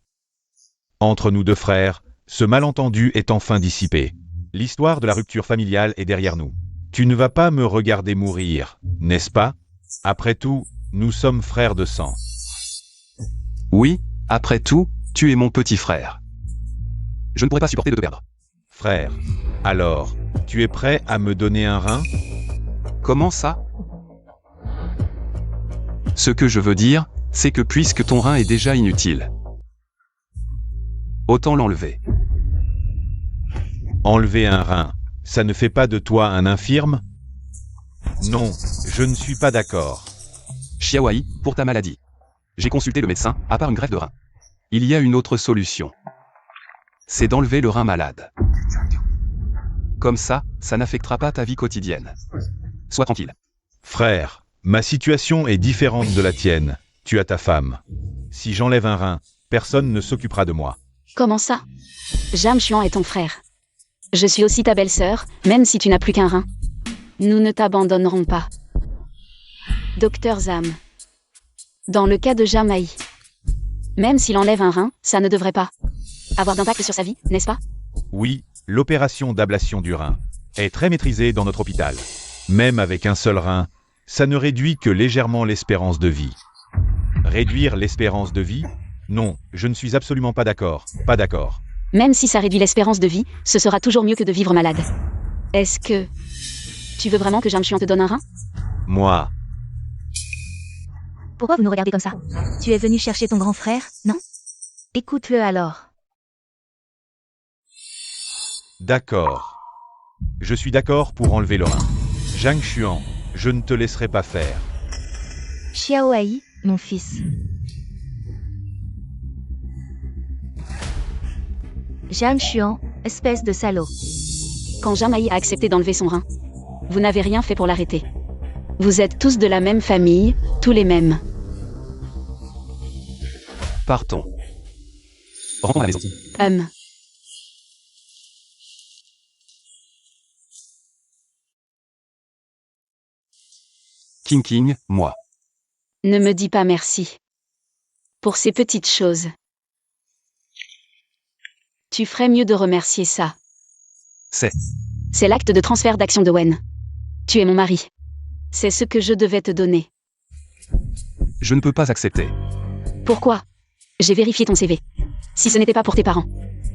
Entre nous deux frères, ce malentendu est enfin dissipé. L'histoire de la rupture familiale est derrière nous. Tu ne vas pas me regarder mourir, n'est-ce pas? Après tout, nous sommes frères de sang. Oui, après tout, tu es mon petit frère. Je ne pourrais pas supporter de te perdre. Frère, alors, tu es prêt à me donner un rein? Comment ça? Ce que je veux dire, c'est que puisque ton rein est déjà inutile, autant l'enlever. Enlever un rein, ça ne fait pas de toi un infirme? Non, je ne suis pas d'accord. Xiaowei, pour ta maladie. J'ai consulté le médecin, à part une greffe de rein. Il y a une autre solution. C'est d'enlever le rein malade. Comme ça n'affectera pas ta vie quotidienne. Sois tranquille. Frère, ma situation est différente de la tienne. Tu as ta femme. Si j'enlève un rein, personne ne s'occupera de moi. Comment ça? Zhang Xuan est ton frère. Je suis aussi ta belle-sœur, même si tu n'as plus qu'un rein. Nous ne t'abandonnerons pas. Docteur Zhang. Dans le cas de Zhang Mai, même s'il enlève un rein, ça ne devrait pas avoir d'impact sur sa vie, n'est-ce pas? Oui, l'opération d'ablation du rein est très maîtrisée dans notre hôpital. Même avec un seul rein, ça ne réduit que légèrement l'espérance de vie. Réduire l'espérance de vie? Non, je ne suis absolument pas d'accord. Pas d'accord. Même si ça réduit l'espérance de vie, ce sera toujours mieux que de vivre malade. Est-ce que tu veux vraiment que Zhang Xuan te donne un rein? Moi, Pourquoi vous nous regardez comme ça? Tu es venu chercher ton grand frère, non? Écoute-le alors. d'accord. Je suis d'accord pour enlever le rein. Zhang Xuan, je ne te laisserai pas faire. Xiaoai, mon fils. Zhang Xuan, espèce de salaud. Quand Jamaï a accepté d'enlever son rein, vous n'avez rien fait pour l'arrêter. Vous êtes tous de la même famille, tous les mêmes. Partons. Rentrons à la maison. King, moi. Ne me dis pas merci. Pour ces petites choses. Tu ferais mieux de remercier ça. C'est l'acte de transfert d'action de Wen. Tu es mon mari. C'est ce que je devais te donner. Je ne peux pas accepter. Pourquoi? J'ai vérifié ton CV. Si ce n'était pas pour tes parents,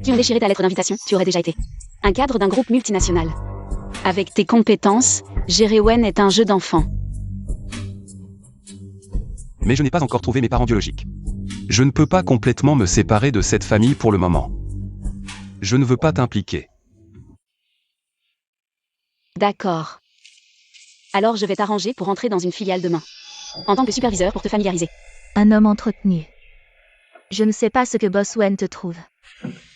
qui ont déchiré ta lettre d'invitation, tu aurais déjà été un cadre d'un groupe multinational. Avec tes compétences, gérer Wen est un jeu d'enfant. Mais je n'ai pas encore trouvé mes parents biologiques. Je ne peux pas complètement me séparer de cette famille pour le moment. Je ne veux pas t'impliquer. D'accord. Alors je vais t'arranger pour entrer dans une filiale demain. En tant que superviseur pour te familiariser. Un homme entretenu. Je ne sais pas ce que Boss Wen te trouve.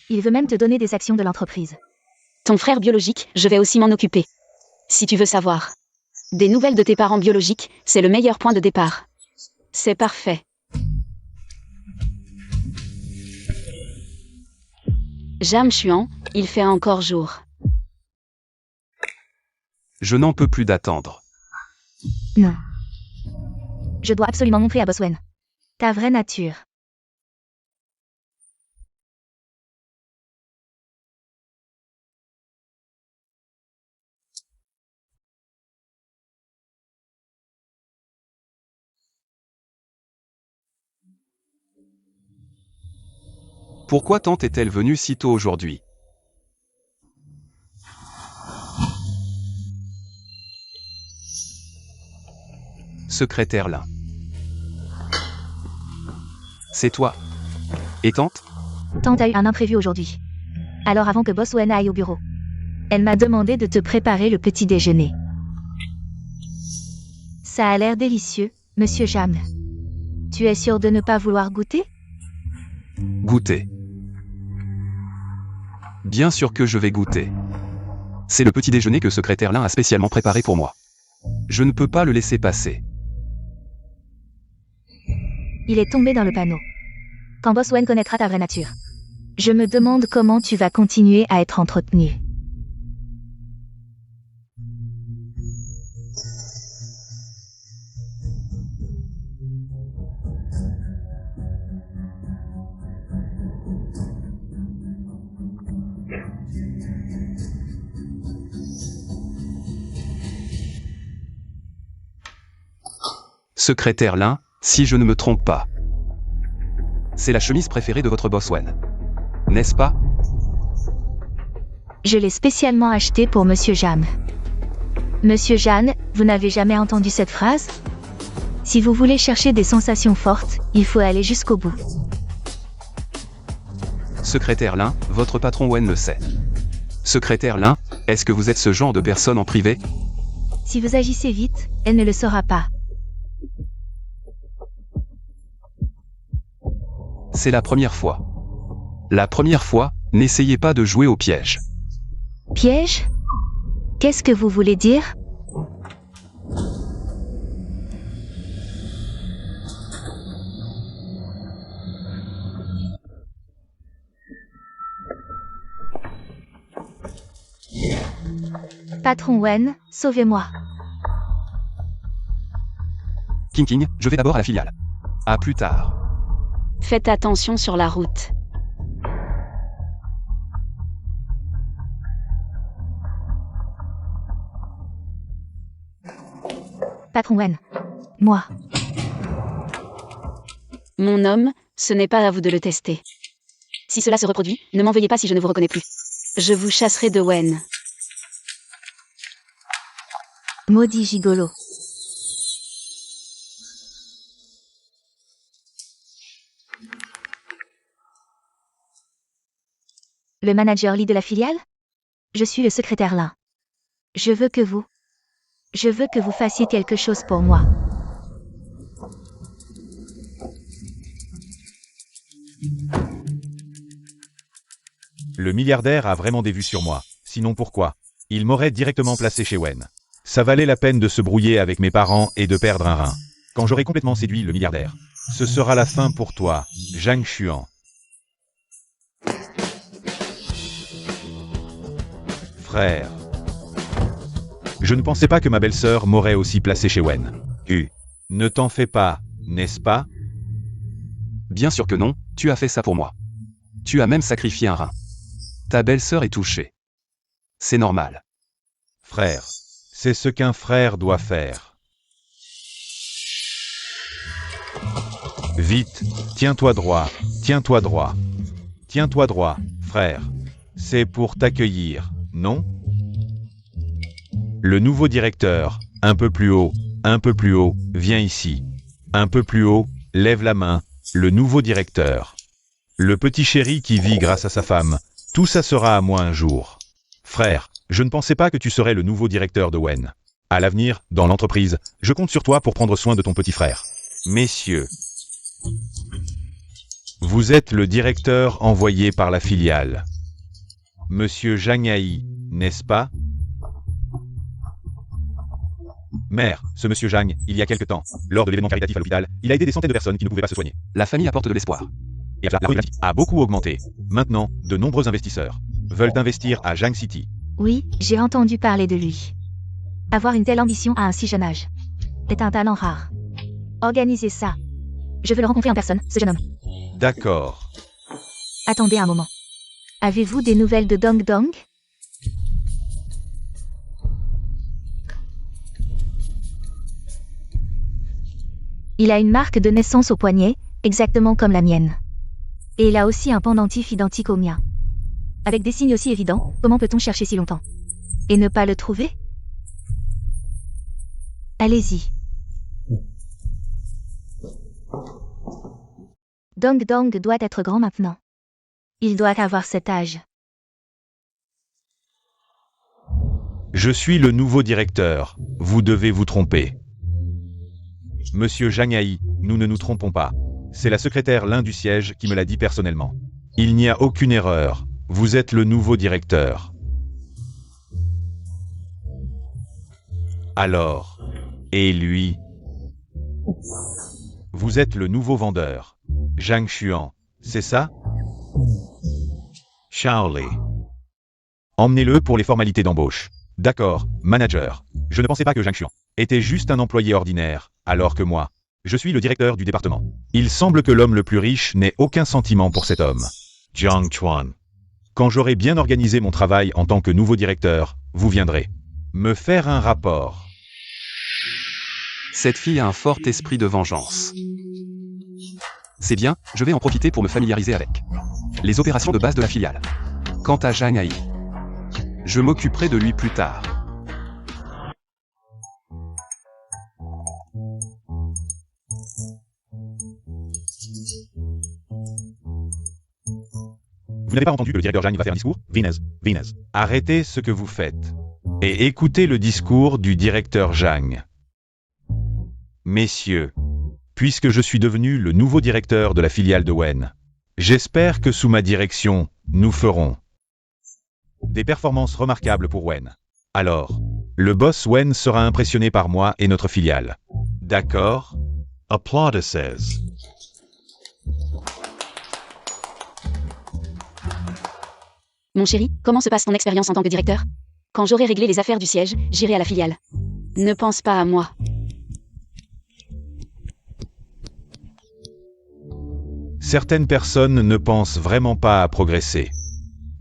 Il veut même te donner des actions de l'entreprise. Ton frère biologique, je vais aussi m'en occuper. Si tu veux savoir. Des nouvelles de tes parents biologiques, c'est le meilleur point de départ. C'est parfait. Zhang Xuan, il fait encore jour. Je n'en peux plus d'attendre. Non. Je dois absolument montrer à Boss Wen ta vraie nature. Pourquoi tante est-elle venue si tôt aujourd'hui? Secrétaire Lin. C'est toi. Et tante? Tante a eu un imprévu aujourd'hui. Alors avant que Boss Wen aille au bureau, elle m'a demandé de te préparer le petit déjeuner. Ça a l'air délicieux, Monsieur Jam. Tu es sûr de ne pas vouloir goûter? Goûter. Bien sûr que je vais goûter. C'est le petit déjeuner que secrétaire Lin a spécialement préparé pour moi. Je ne peux pas le laisser passer. Il est tombé dans le panneau. Quand Boss Wen connaîtra ta vraie nature. Je me demande comment tu vas continuer à être entretenu. Secrétaire Lin, si je ne me trompe pas. C'est la chemise préférée de votre boss Wen. N'est-ce pas? Je l'ai spécialement achetée pour Monsieur Jam. Monsieur Jeanne, vous n'avez jamais entendu cette phrase? Si vous voulez chercher des sensations fortes, il faut aller jusqu'au bout. Secrétaire Lin, votre patron Wen le sait. Secrétaire Lin, est-ce que vous êtes ce genre de personne en privé? Si vous agissez vite, elle ne le saura pas. C'est la première fois. La première fois, n'essayez pas de jouer au piège. Piège? Qu'est-ce que vous voulez dire? Patron Wen, sauvez-moi. King, je vais d'abord à la filiale. À plus tard. Faites attention sur la route. Patron Wen. Moi. Mon homme, ce n'est pas à vous de le tester. Si cela se reproduit, ne m'en veuillez pas si je ne vous reconnais plus. Je vous chasserai de Wen. Maudit gigolo. Le manager Lee de la filiale? Je suis le secrétaire Lin. Je veux que vous fassiez quelque chose pour moi. Le milliardaire a vraiment des vues sur moi. Sinon pourquoi? Il m'aurait directement placé chez Wen. Ça valait la peine de se brouiller avec mes parents et de perdre un rein. Quand j'aurai complètement séduit le milliardaire, ce sera la fin pour toi, Zhang Xuan. Frère. Je ne pensais pas que ma belle-sœur m'aurait aussi placé chez Wen. Ne t'en fais pas, n'est-ce pas? Bien sûr que non, tu as fait ça pour moi. Tu as même sacrifié un rein. Ta belle-sœur est touchée. C'est normal. Frère, c'est ce qu'un frère doit faire. Vite, tiens-toi droit, tiens-toi droit. Tiens-toi droit, frère. C'est pour t'accueillir, non? Le nouveau directeur, un peu plus haut, viens ici. Un peu plus haut, lève la main, le nouveau directeur. Le petit chéri qui vit grâce à sa femme, tout ça sera à moi un jour. Frère, je ne pensais pas que tu serais le nouveau directeur de Wen. À l'avenir, dans l'entreprise, je compte sur toi pour prendre soin de ton petit frère. Messieurs, vous êtes le directeur envoyé par la filiale. Monsieur Zhang Hai, n'est-ce pas? Mère, ce monsieur Zhang, il y a quelque temps, lors de l'événement caritatif à l'hôpital, il a aidé des centaines de personnes qui ne pouvaient pas se soigner. La famille apporte de l'espoir. Et la rue a beaucoup augmenté. Maintenant, de nombreux investisseurs veulent investir à Zhang City. Oui, j'ai entendu parler de lui. Avoir une telle ambition à un si jeune âge est un talent rare. Organisez ça. Je veux le rencontrer en personne, ce jeune homme. D'accord. Attendez un moment. Avez-vous des nouvelles de Dong Dong? Il a une marque de naissance au poignet, exactement comme la mienne. Et il a aussi un pendentif identique au mien. Avec des signes aussi évidents, comment peut-on chercher si longtemps? Et ne pas le trouver? Allez-y. Dong Dong doit être grand maintenant. Il doit avoir cet âge. Je suis le nouveau directeur. Vous devez vous tromper. Monsieur Zhang Hai, nous ne nous trompons pas. C'est la secrétaire Lin du siège qui me l'a dit personnellement. Il n'y a aucune erreur. Vous êtes le nouveau directeur. Alors, et lui? Vous êtes le nouveau vendeur. Zhang Xuan, c'est ça? Charlie. Emmenez-le pour les formalités d'embauche. D'accord, manager. Je ne pensais pas que Zhang Xuan était juste un employé ordinaire, alors que moi, je suis le directeur du département. Il semble que l'homme le plus riche n'ait aucun sentiment pour cet homme. Jiang Chuan. Quand j'aurai bien organisé mon travail en tant que nouveau directeur, vous viendrez me faire un rapport. Cette fille a un fort esprit de vengeance. C'est bien, je vais en profiter pour me familiariser avec les opérations de base de la filiale. Quant à Zhang Hai, je m'occuperai de lui plus tard. Vous n'avez pas entendu que le directeur Zhang va faire un discours? Venez. Arrêtez ce que vous faites. Et écoutez le discours du directeur Zhang. Messieurs, puisque je suis devenu le nouveau directeur de la filiale de Wen, j'espère que sous ma direction, nous ferons des performances remarquables pour Wen. Alors, le boss Wen sera impressionné par moi et notre filiale. D'accord? Applauses. Mon chéri, comment se passe ton expérience en tant que directeur? Quand j'aurai réglé les affaires du siège, j'irai à la filiale. Ne pense pas à moi. Certaines personnes ne pensent vraiment pas à progresser.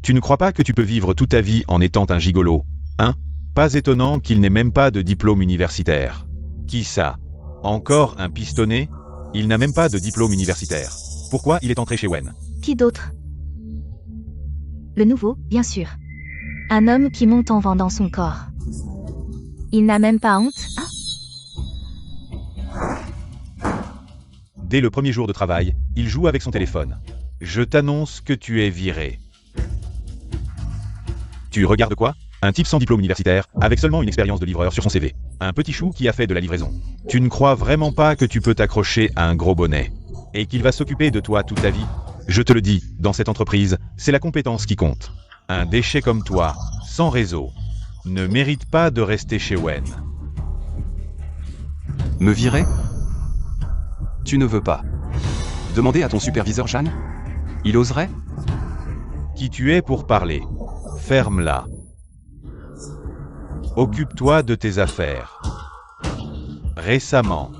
Tu ne crois pas que tu peux vivre toute ta vie en étant un gigolo, hein? Pas étonnant qu'il n'ait même pas de diplôme universitaire. Qui ça? Encore un pistonné? Il n'a même pas de diplôme universitaire. Pourquoi il est entré chez Wen? Qui d'autre? Le nouveau, bien sûr. Un homme qui monte en vendant son corps. Il n'a même pas honte, hein? Dès le premier jour de travail, il joue avec son téléphone. Je t'annonce que tu es viré. Tu regardes quoi? Un type sans diplôme universitaire, avec seulement une expérience de livreur sur son CV. Un petit chou qui a fait de la livraison. Tu ne crois vraiment pas que tu peux t'accrocher à un gros bonnet et qu'il va s'occuper de toi toute ta vie? Je te le dis, dans cette entreprise, c'est la compétence qui compte. Un déchet comme toi, sans réseau, ne mérite pas de rester chez Wen. Me virer? Tu ne veux pas. Demander à ton superviseur Jeanne? Il oserait? Qui tu es pour parler? Ferme-la. Occupe-toi de tes affaires. Récemment.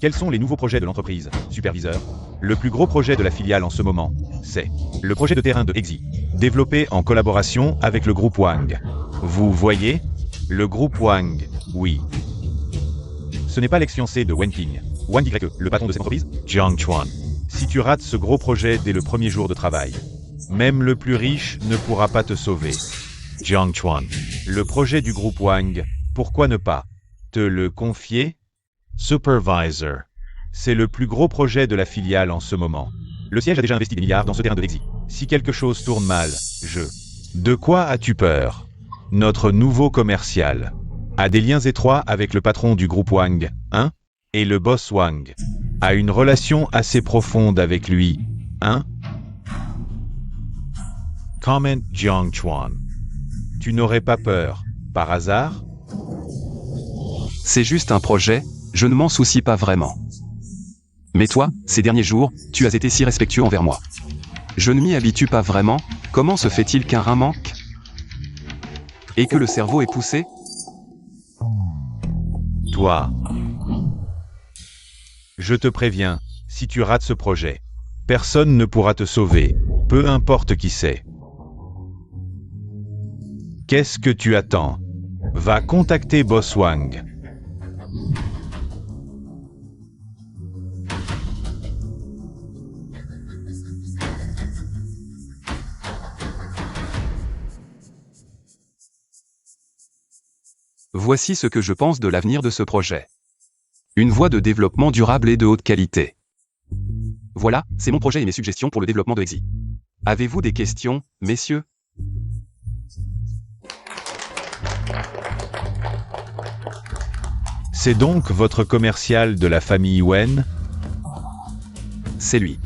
Quels sont les nouveaux projets de l'entreprise, superviseur? Le plus gros projet de la filiale en ce moment, c'est le projet de terrain de Exi, développé en collaboration avec le groupe Wang. Vous voyez? Le groupe Wang, oui. Ce n'est pas l'ex-fiancé de Wen King. Wang Y, le patron de cette entreprise? Jiang Chuan. Si tu rates ce gros projet dès le premier jour de travail, même le plus riche ne pourra pas te sauver. Jiang Chuan. Le projet du groupe Wang, pourquoi ne pas te le confier? Supervisor. C'est le plus gros projet de la filiale en ce moment. Le siège a déjà investi des milliards dans ce terrain de Lexi. Si quelque chose tourne mal, De quoi as-tu peur? Notre nouveau commercial a des liens étroits avec le patron du groupe Wang, hein? Et le boss Wang a une relation assez profonde avec lui, hein? Comment Jiang Chuan. Tu n'aurais pas peur, par hasard? C'est juste un projet, je ne m'en soucie pas vraiment. Mais toi, ces derniers jours, tu as été si respectueux envers moi. Je ne m'y habitue pas vraiment, comment se fait-il qu'un rein manque? Et que le cerveau est poussé? Toi. Je te préviens, si tu rates ce projet, personne ne pourra te sauver, peu importe qui c'est. Qu'est-ce que tu attends? Va contacter Boss Wang. Voici ce que je pense de l'avenir de ce projet. Une voie de développement durable et de haute qualité. Voilà, c'est mon projet et mes suggestions pour le développement de Exi. Avez-vous des questions, messieurs? C'est donc votre commercial de la famille Wen? C'est lui.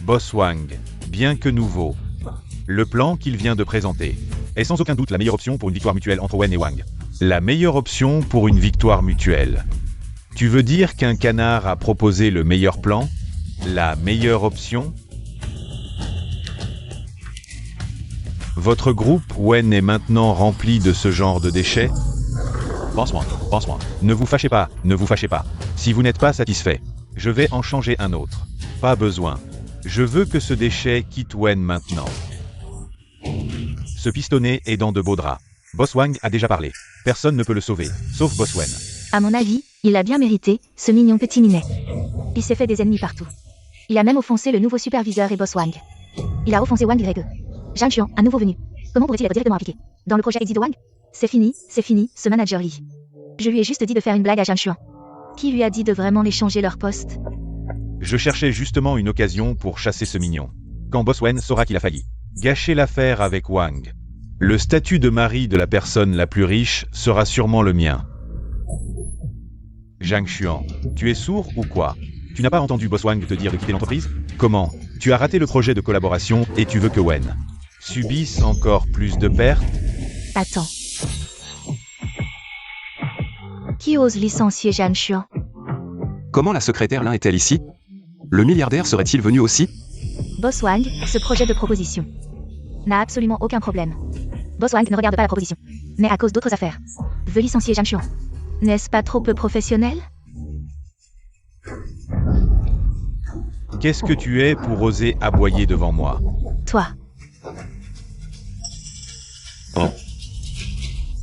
Boss Wang, bien que nouveau. Le plan qu'il vient de présenter est sans aucun doute la meilleure option pour une victoire mutuelle entre Wen et Wang. La meilleure option pour une victoire mutuelle. Tu veux dire qu'un canard a proposé le meilleur plan? La meilleure option? Votre groupe Wen est maintenant rempli de ce genre de déchets? Pense-moi. Ne vous fâchez pas. Si vous n'êtes pas satisfait, je vais en changer un autre. Pas besoin. Je veux que ce déchet quitte Wen maintenant. Ce pistonné est dans de beaux draps. Boss Wang a déjà parlé. Personne ne peut le sauver, sauf Boss Wen. À mon avis, il a bien mérité, ce mignon petit minet. Il s'est fait des ennemis partout. Il a même offensé le nouveau superviseur et Boss Wang. Il a offensé Wang Y. Zhang Chuan, un nouveau venu. Comment pourrait-il être directement impliqué dans le projet Exit de Wang? C'est fini, ce manager Lee. Je lui ai juste dit de faire une blague à Zhang Chuan. Qui lui a dit de vraiment les changer leur poste? Je cherchais justement une occasion pour chasser ce mignon. Quand Boss Wen saura qu'il a failli gâcher l'affaire avec Wang, le statut de mari de la personne la plus riche sera sûrement le mien. Zhang Chuan, tu es sourd ou quoi? Tu n'as pas entendu Boss Wang te dire de quitter l'entreprise? Comment? Tu as raté le projet de collaboration et tu veux que Wen subisse encore plus de pertes? Attends. Qui ose licencier Zhang Chuan? Comment la secrétaire Lin est-elle ici? Le milliardaire serait-il venu aussi? Boss Wang, ce projet de proposition n'a absolument aucun problème. Boss Wang ne regarde pas la proposition, mais à cause d'autres affaires, veut licencier Zhang Chuan. N'est-ce pas trop peu professionnel? Qu'est-ce que tu es pour oser aboyer devant moi? Toi.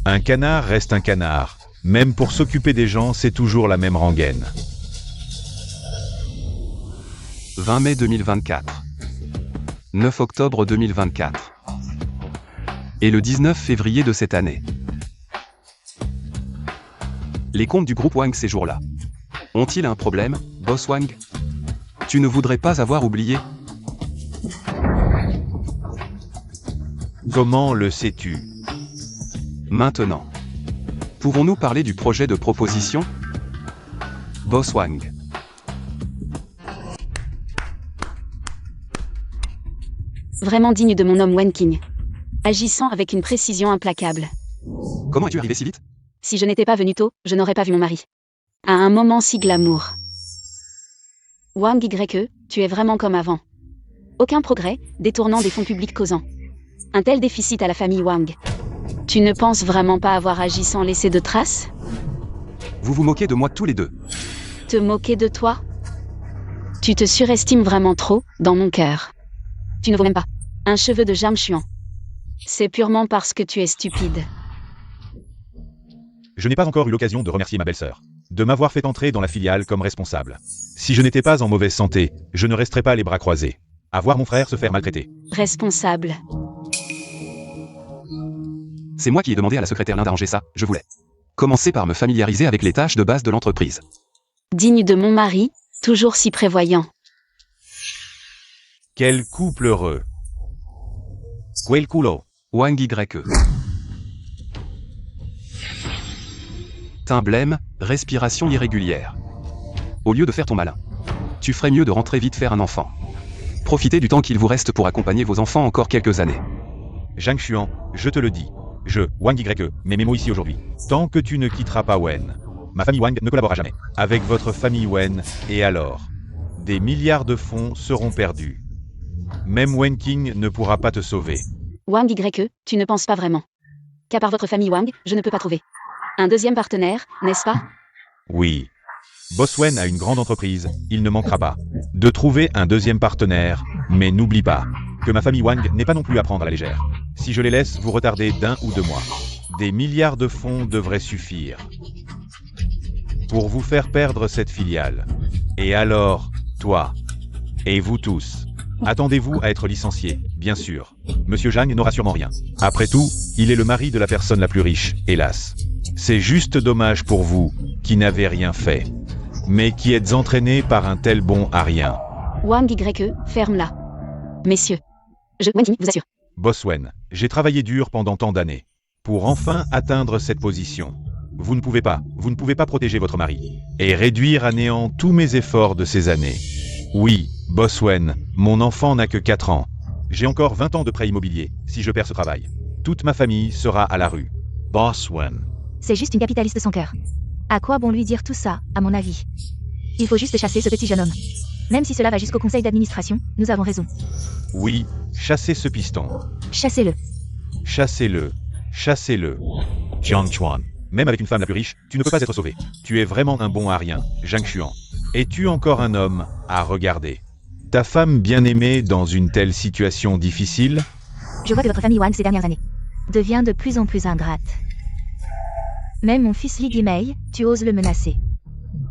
Un canard reste un canard. Même pour s'occuper des gens, c'est toujours la même rengaine. 20 mai 2024. 9 octobre 2024. Et le 19 février de cette année. Les comptes du groupe Wang ces jours-là ont-ils un problème, Boss Wang? Tu ne voudrais pas avoir oublié? Comment le sais-tu? Maintenant. Pouvons-nous parler du projet de proposition? Boss Wang. Vraiment digne de mon homme Wen King. Agissant avec une précision implacable. Comment es-tu arrivé si vite? Si je n'étais pas venu tôt, je n'aurais pas vu mon mari. À un moment si glamour. Wang YE, tu es vraiment comme avant. Aucun progrès, détournant des fonds publics causant un tel déficit à la famille Wang. Tu ne penses vraiment pas avoir agi sans laisser de traces? Vous vous moquez de moi tous les deux. Te moquer de toi? Tu te surestimes vraiment trop, dans mon cœur. Tu ne vaux même pas un cheveu de Zhang Xuan. C'est purement parce que tu es stupide. Je n'ai pas encore eu l'occasion de remercier ma belle-sœur de m'avoir fait entrer dans la filiale comme responsable. Si je n'étais pas en mauvaise santé, je ne resterais pas les bras croisés à voir mon frère se faire maltraiter. Responsable. C'est moi qui ai demandé à la secrétaire Lin d'arranger ça, je voulais commencer par me familiariser avec les tâches de base de l'entreprise. Digne de mon mari, toujours si prévoyant. Quel couple heureux. Quel culo. Wang YE. Teint blême, respiration irrégulière. Au lieu de faire ton malin, tu ferais mieux de rentrer vite faire un enfant. Profitez du temps qu'il vous reste pour accompagner vos enfants encore quelques années. Zhang Xuan, je te le dis. Je, Wang YE, mets mes mots ici aujourd'hui. Tant que tu ne quitteras pas Wen, ma famille Wang ne collaborera jamais avec votre famille Wen, et alors, des milliards de fonds seront perdus. Même Wen King ne pourra pas te sauver. Wang YE, tu ne penses pas vraiment qu'à part votre famille Wang, je ne peux pas trouver un deuxième partenaire, n'est-ce pas? Oui. Boss Wen a une grande entreprise, il ne manquera pas de trouver un deuxième partenaire, mais n'oublie pas que ma famille Wang n'est pas non plus à prendre à la légère. Si je les laisse vous retarder d'1 ou 2 mois, des milliards de fonds devraient suffire pour vous faire perdre cette filiale. Et alors, toi, et vous tous, attendez-vous à être licencié, bien sûr. Monsieur Zhang n'aura sûrement rien. Après tout, il est le mari de la personne la plus riche, hélas. C'est juste dommage pour vous, qui n'avez rien fait, mais qui êtes entraînés par un tel bon à rien. Wang YE, ferme-la. Messieurs, je Wen King vous assure. Boss Wen, j'ai travaillé dur pendant tant d'années pour enfin atteindre cette position. Vous ne pouvez pas protéger votre mari et réduire à néant tous mes efforts de ces années. Oui, Boss Wen, mon enfant n'a que 4 ans. J'ai encore 20 ans de prêt immobilier si je perds ce travail. Toute ma famille sera à la rue. Boss Wen. C'est juste une capitaliste sans cœur. À quoi bon lui dire tout ça, à mon avis? Il faut juste chasser ce petit jeune homme. Même si cela va jusqu'au conseil d'administration, nous avons raison. Oui, chassez ce piston. Chassez-le. Chassez-le. Chassez-le. Zhang Xuan. Même avec une femme la plus riche, tu ne peux pas être sauvé. Tu es vraiment un bon à rien, Zhang Xuan. Es-tu encore un homme à regarder? Ta femme bien-aimée dans une telle situation difficile? Je vois que votre famille Wang ces dernières années devient de plus en plus ingrate. Même mon fils Li Dimei, tu oses le menacer.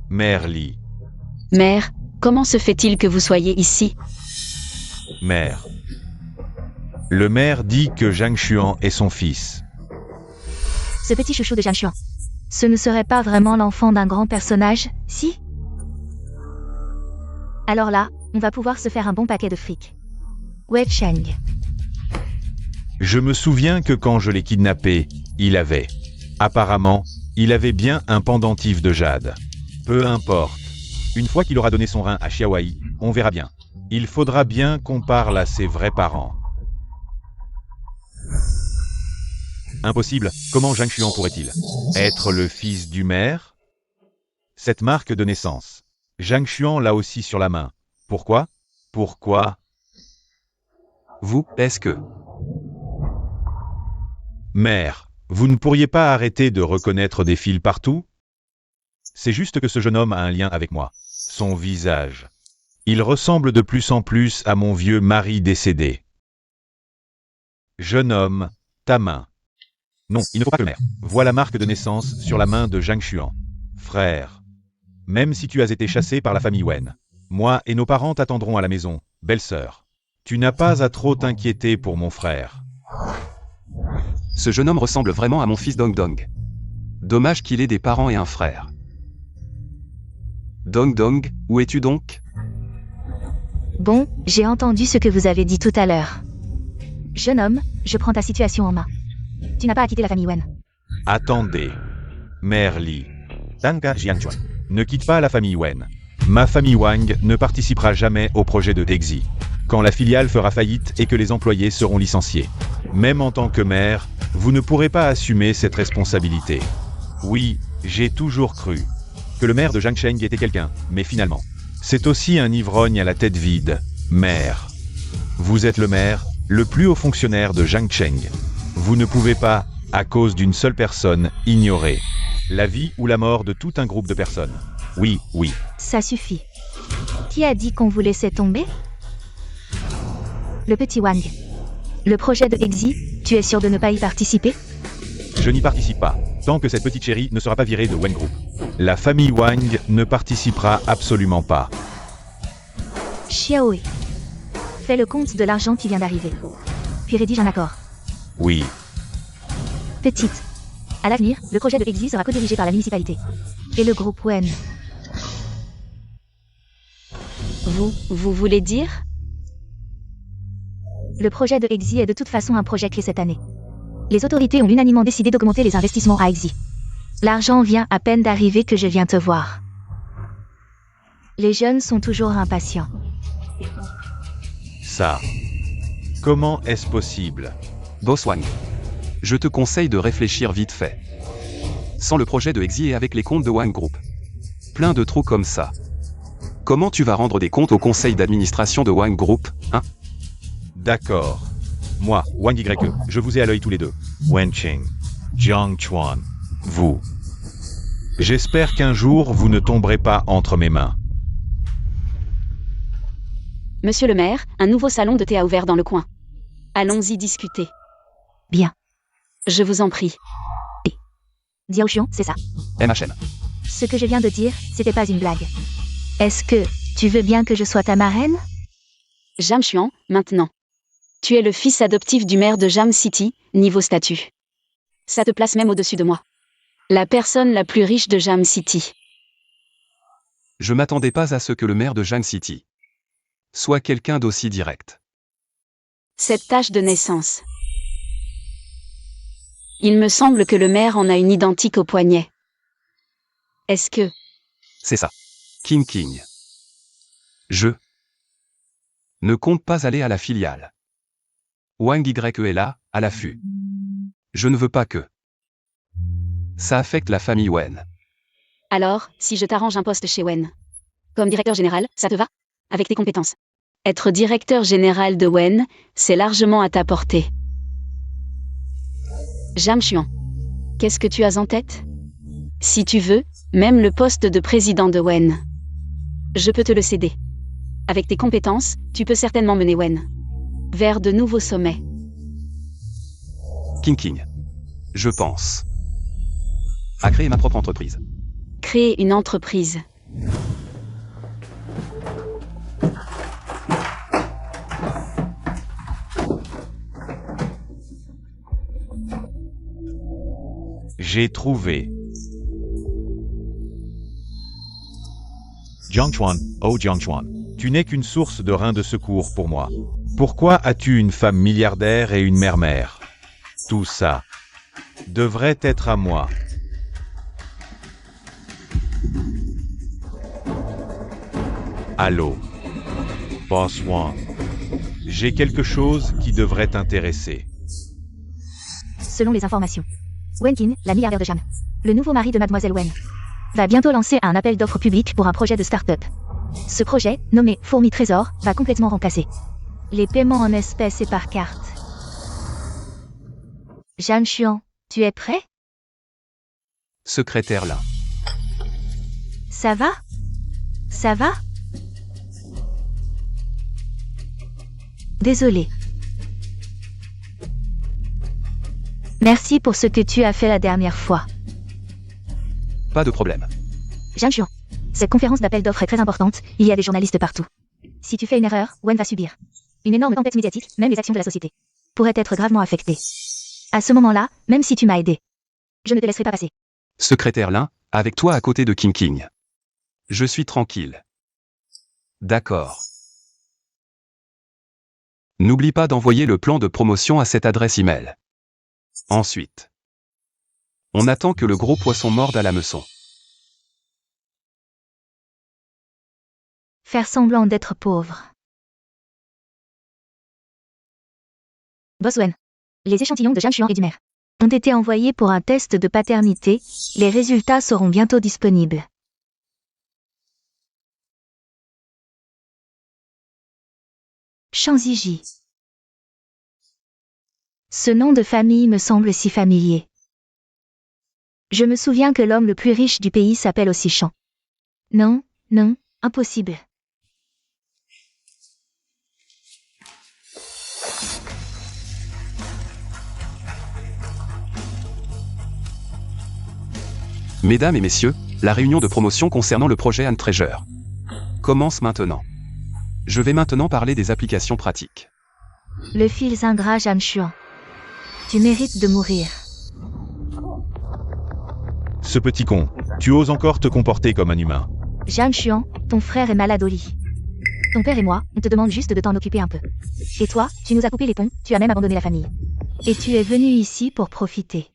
Mère Li. Mère, comment se fait-il que vous soyez ici? Mère. Le maire dit que Zhang Xuan est son fils. Ce petit chouchou de Zhang Xuan. Ce ne serait pas vraiment l'enfant d'un grand personnage, si? Alors là, on va pouvoir se faire un bon paquet de fric. Wei Cheng. Je me souviens que quand je l'ai kidnappé, apparemment, il avait bien un pendentif de jade. Peu importe. Une fois qu'il aura donné son rein à Xiaowei, on verra bien. Il faudra bien qu'on parle à ses vrais parents. Impossible, comment Zhang Xuan pourrait-il être le fils du maire? Cette marque de naissance. Zhang Xuan l'a aussi sur la main. Pourquoi? Pourquoi? Vous, est-ce que... Mère, vous ne pourriez pas arrêter de reconnaître des fils partout? C'est juste que ce jeune homme a un lien avec moi. Son visage. Il ressemble de plus en plus à mon vieux mari décédé. Jeune homme, ta main. Non, il ne faut pas que mère voie la marque de naissance sur la main de Zhang Xuan. Frère. Même si tu as été chassé par la famille Wen, moi et nos parents t'attendrons à la maison, belle-sœur. Tu n'as pas à trop t'inquiéter pour mon frère. Ce jeune homme ressemble vraiment à mon fils Dong Dong. Dommage qu'il ait des parents et un frère. Dong Dong, où es-tu donc? Bon, j'ai entendu ce que vous avez dit tout à l'heure. Jeune homme, je prends ta situation en main. Tu n'as pas à quitter la famille Wen. Attendez. Mère Li. Tanga Jianchuan. Ne quitte pas la famille Wen. Ma famille Wang ne participera jamais au projet de Exi. Quand la filiale fera faillite et que les employés seront licenciés. Même en tant que maire, vous ne pourrez pas assumer cette responsabilité. Oui, j'ai toujours cru que le maire de Jiangsheng était quelqu'un, mais finalement, c'est aussi un ivrogne à la tête vide, maire. Vous êtes le maire, le plus haut fonctionnaire de Jiangsheng. Vous ne pouvez pas, à cause d'une seule personne, ignorer la vie ou la mort de tout un groupe de personnes. Oui, oui. Ça suffit. Qui a dit qu'on vous laissait tomber? Le petit Wang. Le projet de Exi, tu es sûr de ne pas y participer? Je n'y participe pas, tant que cette petite chérie ne sera pas virée de Wen Group. La famille Wang ne participera absolument pas. Xiaoe. Fais le compte de l'argent qui vient d'arriver. Puis rédige un accord. Oui. Petite. À l'avenir, le projet de Exi sera codirigé par la municipalité. Et le groupe Wen. Vous voulez dire? Le projet de Exi est de toute façon un projet clé cette année. Les autorités ont unanimement décidé d'augmenter les investissements à Exi. L'argent vient à peine d'arriver que je viens te voir. Les jeunes sont toujours impatients. Ça. Comment est-ce possible? Boss Wang. Je te conseille de réfléchir vite fait. Sans le projet de Exi et avec les comptes de Wang Group. Plein de trous comme ça. Comment tu vas rendre des comptes au conseil d'administration de Wang Group, hein? D'accord. Moi, Wang YE, je vous ai à l'œil tous les deux. Wenqing, Jiang Chuan, vous. J'espère qu'un jour vous ne tomberez pas entre mes mains. Monsieur le maire, un nouveau salon de thé a ouvert dans le coin. Allons-y discuter. Bien. Je vous en prie. Diao Xiong, c'est ça. MHM. Ce que je viens de dire, c'était pas une blague. Est-ce que tu veux bien que je sois ta marraine? Jam Xuan, maintenant. Tu es le fils adoptif du maire de Jam City, niveau statut. Ça te place même au-dessus de moi. La personne la plus riche de Jam City. Je m'attendais pas à ce que le maire de Jiang City soit quelqu'un d'aussi direct. Cette tache de naissance. Il me semble que le maire en a une identique au poignet. Est-ce que... C'est ça. King. Je ne compte pas aller à la filiale. Wang YE est là, à l'affût. Je ne veux pas que ça affecte la famille Wen. Alors, si je t'arrange un poste chez Wen. Comme directeur général, ça te va? Avec tes compétences. Être directeur général de Wen, c'est largement à ta portée. Jam Xuan. Qu'est-ce que tu as en tête? Si tu veux, même le poste de président de Wen. Je peux te le céder. Avec tes compétences, tu peux certainement mener Wen vers de nouveaux sommets. King. Je pense à créer ma propre entreprise. Créer une entreprise. J'ai trouvé. Jiang Chuan, oh Jiang Chuan. Tu n'es qu'une source de reins de secours pour moi. Pourquoi as-tu une femme milliardaire et une mère-mère? Tout ça devrait être à moi. Allô, Boss Wang. J'ai quelque chose qui devrait t'intéresser. Selon les informations, Wenqin, la milliardaire de Jam, le nouveau mari de Mademoiselle Wen, va bientôt lancer un appel d'offres public pour un projet de start-up. Ce projet, nommé Fourmi Trésor, va complètement remplacer les paiements en espèces et par carte. Jam Xuan, tu es prêt? Secrétaire là. Ça va? Ça va? Désolé. Merci pour ce que tu as fait la dernière fois. Pas de problème. Jam Xuan, cette conférence d'appel d'offres est très importante, il y a des journalistes partout. Si tu fais une erreur, Wen va subir une énorme tempête médiatique, même les actions de la société pourraient être gravement affectées. À ce moment-là, même si tu m'as aidé, je ne te laisserai pas passer. Secrétaire Lin, avec toi à côté de King. Je suis tranquille. D'accord. N'oublie pas d'envoyer le plan de promotion à cette adresse email. Ensuite, On attend que le gros poisson morde à l'hameçon. Faire semblant d'être pauvre. Boss Wen. Les échantillons de Jianshuan et du maire ont été envoyés pour un test de paternité. Les résultats seront bientôt disponibles. Shanziji. Ce nom de famille me semble si familier. Je me souviens que l'homme le plus riche du pays s'appelle aussi Shang. Non, non, impossible. Mesdames et messieurs, la réunion de promotion concernant le projet Ant Treasure commence maintenant. Je vais maintenant parler des applications pratiques. Le fils ingrat Jianshuan. Tu mérites de mourir. Ce petit con, tu oses encore te comporter comme un humain. Jianshuan, ton frère est malade au lit. Ton père et moi, on te demande juste de t'en occuper un peu. Et toi, tu nous as coupé les ponts, tu as même abandonné la famille. Et tu es venu ici pour profiter.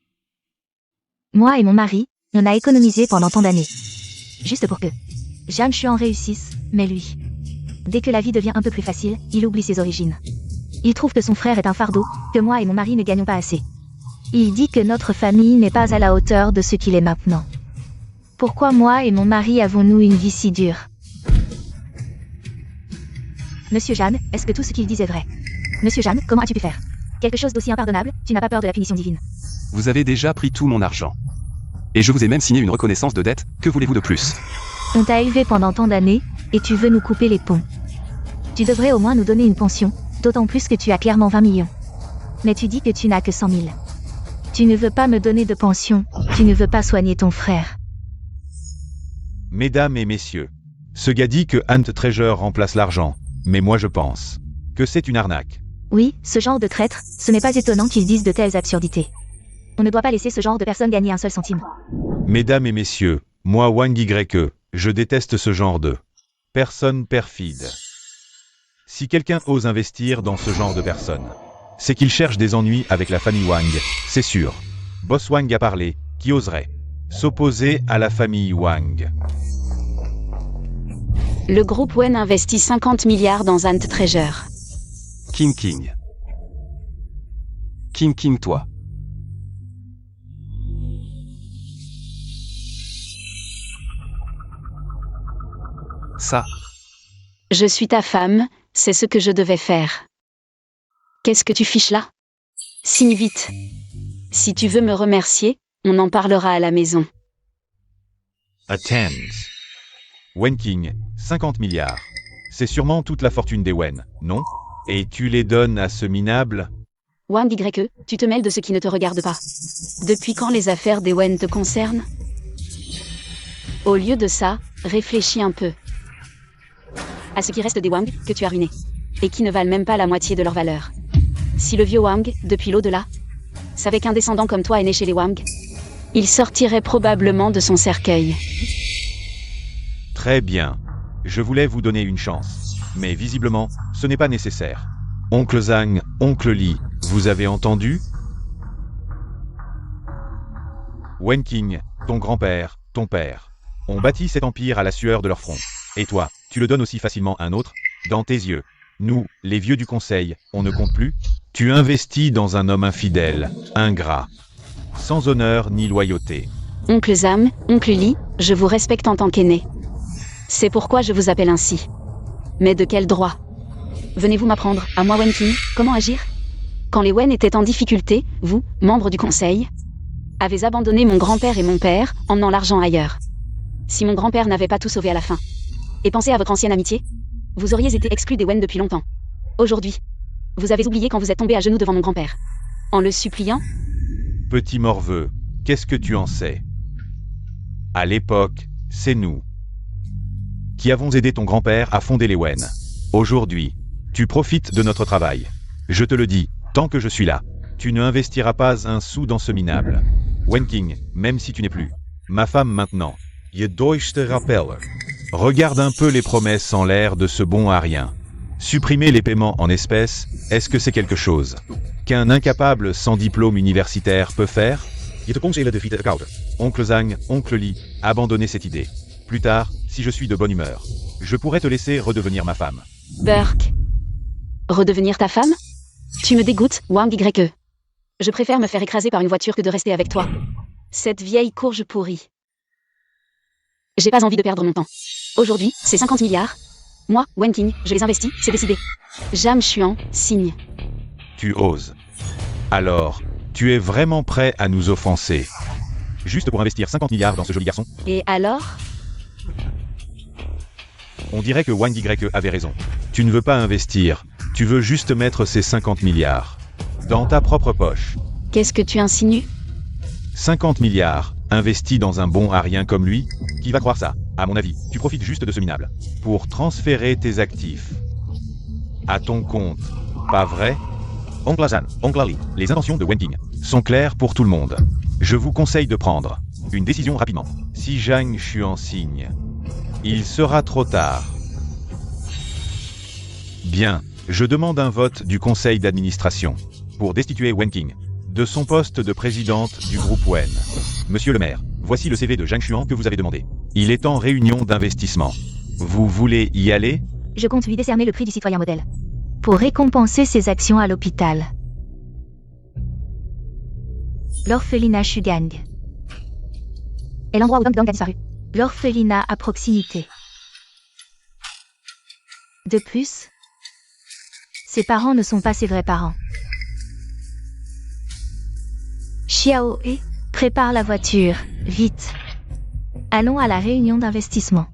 Moi et mon mari, on a économisé pendant tant d'années. Juste pour que Jianshuan réussisse, mais lui. Dès que la vie devient un peu plus facile, il oublie ses origines. Il trouve que son frère est un fardeau, que moi et mon mari ne gagnons pas assez. Il dit que notre famille n'est pas à la hauteur de ce qu'il est maintenant. Pourquoi moi et mon mari avons-nous une vie si dure? Monsieur Jeanne, est-ce que tout ce qu'il dit est vrai? Monsieur Jeanne, comment as-tu pu faire quelque chose d'aussi impardonnable? Tu n'as pas peur de la punition divine? Vous avez déjà pris tout mon argent. Et je vous ai même signé une reconnaissance de dette, que voulez-vous de plus? On t'a élevé pendant tant d'années, et tu veux nous couper les ponts. Tu devrais au moins nous donner une pension, d'autant plus que tu as clairement 20 millions. Mais tu dis que tu n'as que 100 000. Tu ne veux pas me donner de pension, tu ne veux pas soigner ton frère. Mesdames et messieurs, ce gars dit que Ant Treasure remplace l'argent, mais moi je pense que c'est une arnaque. Oui, ce genre de traître, ce n'est pas étonnant qu'ils disent de telles absurdités. On ne doit pas laisser ce genre de personnes gagner un seul centime. Mesdames et messieurs, moi Wang Y, je déteste ce genre de personnes perfides. Si quelqu'un ose investir dans ce genre de personnes, c'est qu'il cherche des ennuis avec la famille Wang, c'est sûr. Boss Wang a parlé, qui oserait s'opposer à la famille Wang? Le groupe Wen investit 50 milliards dans Ant Treasure. King King. King King toi. Ça. Je suis ta femme, c'est ce que je devais faire. Qu'est-ce que tu fiches là? Signe vite. Si tu veux me remercier, on en parlera à la maison. Attends. Wen King, 50 milliards. C'est sûrement toute la fortune des Wen, non? Et tu les donnes à ce minable? Wang Y, tu te mêles de ce qui ne te regarde pas. Depuis quand les affaires des Wen te concernent? Au lieu de ça, réfléchis un peu à ce qui reste des Wang que tu as ruinés, et qui ne valent même pas la moitié de leur valeur. Si le vieux Wang, depuis l'au-delà, savait qu'un descendant comme toi est né chez les Wang, il sortirait probablement de son cercueil. Très bien. Je voulais vous donner une chance. Mais visiblement, ce n'est pas nécessaire. Oncle Zhang, oncle Li, vous avez entendu? Wen King, ton grand-père, ton père, ont bâti cet empire à la sueur de leur front. Et toi, tu le donnes aussi facilement à un autre? Dans tes yeux, nous, les vieux du conseil, on ne compte plus? Tu investis dans un homme infidèle, ingrat, sans honneur ni loyauté. Oncle Zhang, oncle Li, je vous respecte en tant qu'aîné. C'est pourquoi je vous appelle ainsi. Mais de quel droit? Venez-vous m'apprendre, à moi Wen King, comment agir? Quand les Wen étaient en difficulté, vous, membre du conseil, avez abandonné mon grand-père et mon père, emmenant l'argent ailleurs. Si mon grand-père n'avait pas tout sauvé à la fin, et pensez à votre ancienne amitié, vous auriez été exclu des Wen depuis longtemps. Aujourd'hui, vous avez oublié quand vous êtes tombé à genoux devant mon grand-père, en le suppliant? Petit morveux, qu'est-ce que tu en sais? À l'époque, c'est nous qui avons aidé ton grand-père à fonder les Wen. Aujourd'hui, tu profites de notre travail. Je te le dis, tant que je suis là, tu ne investiras pas un sou dans ce minable. Wen King, même si tu n'es plus ma femme maintenant. Je dois te rappeler. Regarde un peu les promesses en l'air de ce bon à rien. Supprimer les paiements en espèces, est-ce que c'est quelque chose qu'un incapable sans diplôme universitaire peut faire? Je te conseille de frites koude. Oncle Zhang, oncle Li, abandonnez cette idée. Plus tard, si je suis de bonne humeur, je pourrais te laisser redevenir ma femme. Burke. Redevenir ta femme? Tu me dégoûtes, Wang YE. Je préfère me faire écraser par une voiture que de rester avec toi. Cette vieille courge pourrie. J'ai pas envie de perdre mon temps. Aujourd'hui, c'est 50 milliards. Moi, Wen Qing, je les investis, c'est décidé. Zhang Xuan, signe. Tu oses. Alors, tu es vraiment prêt à nous offenser. Juste pour investir 50 milliards dans ce joli garçon? Et alors? On dirait que Wang YE avait raison. Tu ne veux pas investir, tu veux juste mettre ces 50 milliards dans ta propre poche. Qu'est-ce que tu insinues? 50 milliards, investis dans un bon à rien comme lui? Qui va croire ça? À mon avis, tu profites juste de ce minable pour transférer tes actifs à ton compte. Pas vrai? Oncle Zhan, Oncle Ali, les intentions de Wen Qing sont claires pour tout le monde. Je vous conseille de prendre une décision rapidement. Si Zhang Xuan signe, il sera trop tard. Bien, je demande un vote du conseil d'administration pour destituer Wen Qing de son poste de présidente du groupe Wen. Monsieur le maire, voici le CV de Zhang Xuan que vous avez demandé. Il est en réunion d'investissement. Vous voulez y aller? Je compte lui décerner le prix du citoyen modèle. Pour récompenser ses actions à l'hôpital. L'orphelinat Shugang. Et l'endroit où Dong Dong a disparu. L'orphelinat à proximité. De plus, ses parents ne sont pas ses vrais parents. Xiao He, prépare la voiture, vite. Allons à la réunion d'investissement.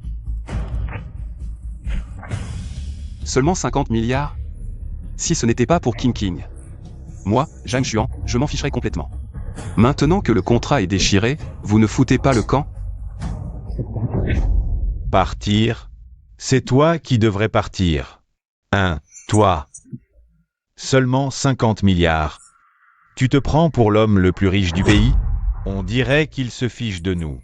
Seulement 50 milliards? Si ce n'était pas pour King. Moi, Zhang Xuan, je m'en ficherais complètement. Maintenant que le contrat est déchiré, vous ne foutez pas le camp? Partir? C'est toi qui devrais partir. Toi. Seulement 50 milliards. Tu te prends pour l'homme le plus riche du pays? On dirait qu'il se fiche de nous.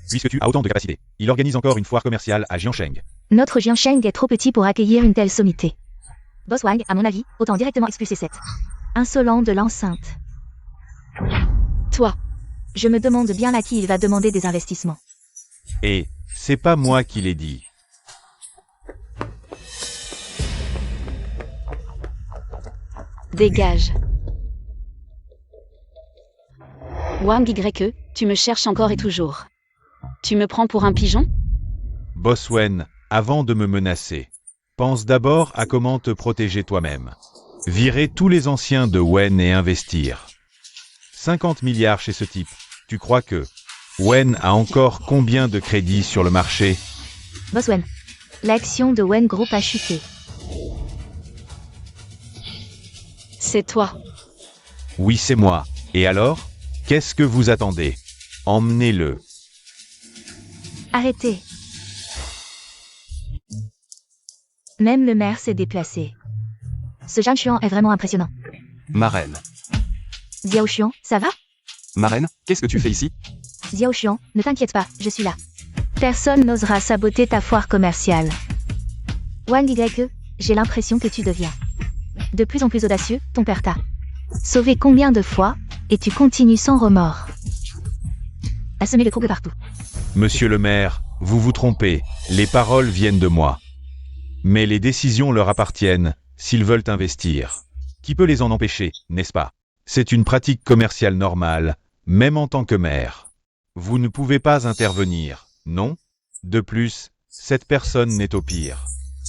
Puisque tu as autant de capacités, il organise encore une foire commerciale à Jiansheng. Notre Jiansheng est trop petit pour accueillir une telle sommité. Boss Wang, à mon avis, autant directement expulser cette insolent de l'enceinte. Toi. Je me demande bien à qui il va demander des investissements. Et c'est pas moi qui l'ai dit. Dégage. Wang YE, tu me cherches encore et toujours. Tu me prends pour un pigeon? Boss Wen, avant de me menacer, pense d'abord à comment te protéger toi-même. Virer tous les anciens de Wen et investir. 50 milliards chez ce type. Tu crois que Wen a encore combien de crédits sur le marché? Boss Wen. L'action de Wen Group a chuté. C'est toi. Oui, c'est moi. Et alors? Qu'est-ce que vous attendez? Emmenez-le. Arrêtez. Même le maire s'est déplacé. Ce Zhang Xuan est vraiment impressionnant. Marraine. Xiao Xuan, ça va? Marraine, qu'est-ce que tu fais ici? Xiao Xuan, ne t'inquiète pas, je suis là. Personne n'osera saboter ta foire commerciale. Wang YE, j'ai l'impression que tu deviens de plus en plus audacieux, ton père t'a sauvé combien de fois, et tu continues sans remords à semer le trouble partout. Monsieur le maire, vous vous trompez, les paroles viennent de moi. Mais les décisions leur appartiennent, s'ils veulent investir. Qui peut les en empêcher, n'est-ce pas? C'est une pratique commerciale normale, même en tant que maire. Vous ne pouvez pas intervenir, non? De plus, cette personne n'est au pire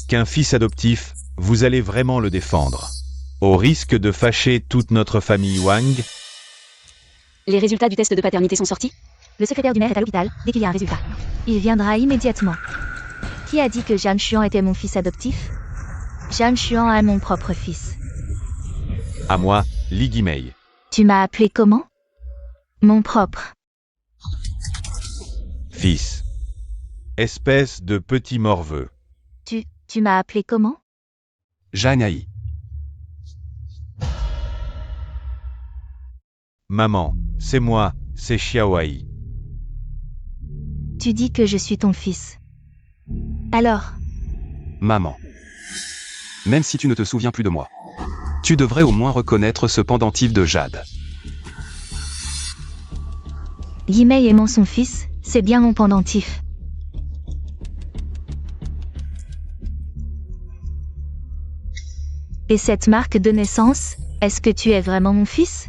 qu'un fils adoptif, vous allez vraiment le défendre. Au risque de fâcher toute notre famille Wang? Les résultats du test de paternité sont sortis? Le secrétaire du maire est à l'hôpital, dès qu'il y a un résultat. Il viendra immédiatement. Qui a dit que Zhang Xuan était mon fils adoptif? Zhang Xuan est mon propre fils. À moi, Li Guimei. Tu m'as appelé comment? Mon propre Fils. Espèce de petit morveux. Tu m'as appelé comment? Zhang Hai. Maman, c'est moi, c'est Xiaoai. Tu dis que je suis ton fils. Alors, Maman. Même si tu ne te souviens plus de moi, tu devrais au moins reconnaître ce pendentif de jade. Guimei aimant son fils, c'est bien mon pendentif. Et cette marque de naissance, est-ce que tu es vraiment mon fils?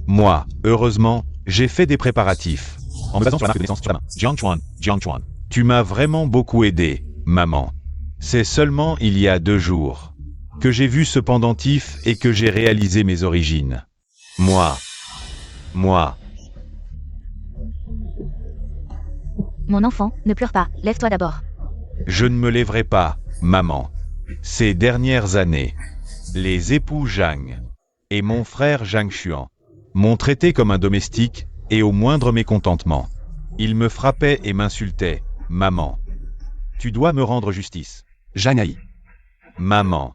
Moi, heureusement, j'ai fait des préparatifs. En me basant sur la marque de naissance sur la main. Jiang Chuan. Tu m'as vraiment beaucoup aidé, maman. C'est seulement il y a 2 jours que j'ai vu ce pendentif et que j'ai réalisé mes origines. Moi. Mon enfant, ne pleure pas, lève-toi d'abord. Je ne me lèverai pas, maman. Ces dernières années, les époux Zhang et mon frère Zhang Xuan m'ont traité comme un domestique et au moindre mécontentement, ils me frappaient et m'insultaient. Maman, tu dois me rendre justice. Zhang Ai. Maman.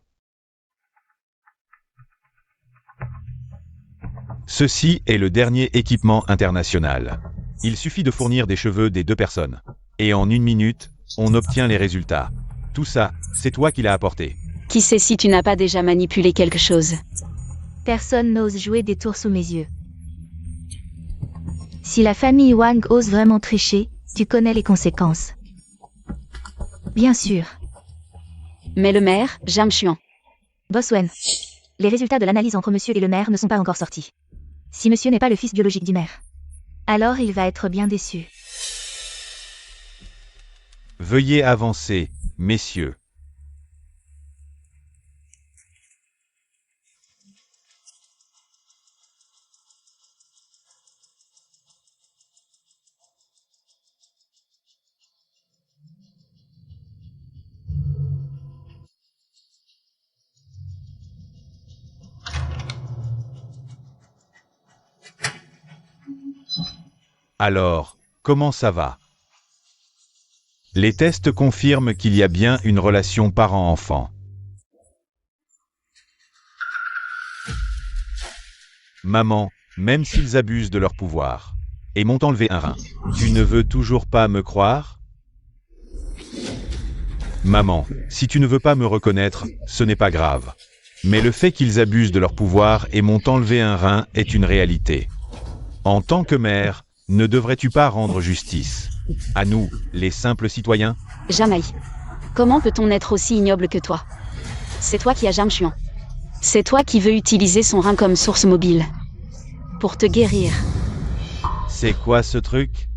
Ceci est le dernier équipement international. Il suffit de fournir des cheveux des 2 personnes. Et en 1 minute, on obtient les résultats. Tout ça, c'est toi qui l'as apporté. Qui sait si tu n'as pas déjà manipulé quelque chose? Personne n'ose jouer des tours sous mes yeux. Si la famille Wang ose vraiment tricher, tu connais les conséquences. Bien sûr. Mais le maire, Zhang Xuan. Boss Wen. Les résultats de l'analyse entre monsieur et le maire ne sont pas encore sortis. Si monsieur n'est pas le fils biologique du maire, alors il va être bien déçu. Veuillez avancer, messieurs. Alors, comment ça va? Les tests confirment qu'il y a bien une relation parent-enfant. Maman, même s'ils abusent de leur pouvoir, et m'ont enlevé un rein, tu ne veux toujours pas me croire? Maman, si tu ne veux pas me reconnaître, ce n'est pas grave. Mais le fait qu'ils abusent de leur pouvoir et m'ont enlevé un rein est une réalité. En tant que mère, ne devrais-tu pas rendre justice à nous, les simples citoyens? Jamais. Comment peut-on être aussi ignoble que toi? C'est toi qui as Zhang Xuan. C'est toi qui veux utiliser son rein comme source mobile. Pour te guérir. C'est quoi ce truc?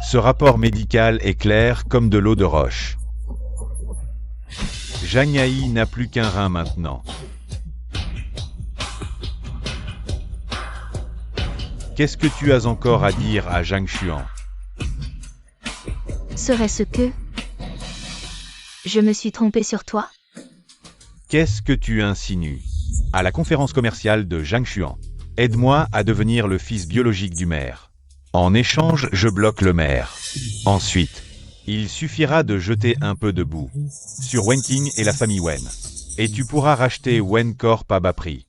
Ce rapport médical est clair comme de l'eau de roche. Zhang Ai n'a plus qu'un rein maintenant. Qu'est-ce que tu as encore à dire à Zhang Xuan? Serait-ce que je me suis trompé sur toi? Qu'est-ce que tu insinues? À la conférence commerciale de Zhang Xuan, aide-moi à devenir le fils biologique du maire. En échange, je bloque le maire. Ensuite, il suffira de jeter un peu de boue sur Wen Qing et la famille Wen. Et tu pourras racheter Wen Corp à bas prix.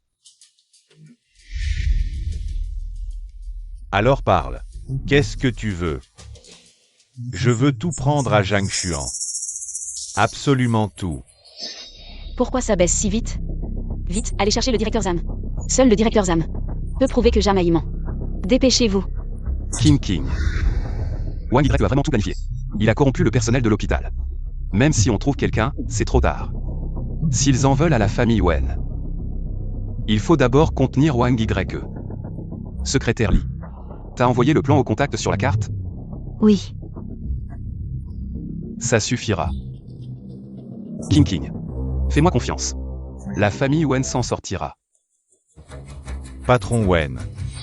Alors parle. Qu'est-ce que tu veux? Je veux tout prendre à Zhang Xuan. Absolument tout. Pourquoi ça baisse si vite? Vite, allez chercher le directeur Zam. Seul le directeur Zam peut prouver que Zhang Ai ment. Dépêchez-vous. King. Wang Y a vraiment tout planifié. Il a corrompu le personnel de l'hôpital. Même si on trouve quelqu'un, c'est trop tard. S'ils en veulent à la famille Wen, il faut d'abord contenir Wang Y. Secrétaire Li. T'as envoyé le plan au contact sur la carte? Oui. Ça suffira. King. Fais-moi confiance. La famille Wen s'en sortira. Patron Wen,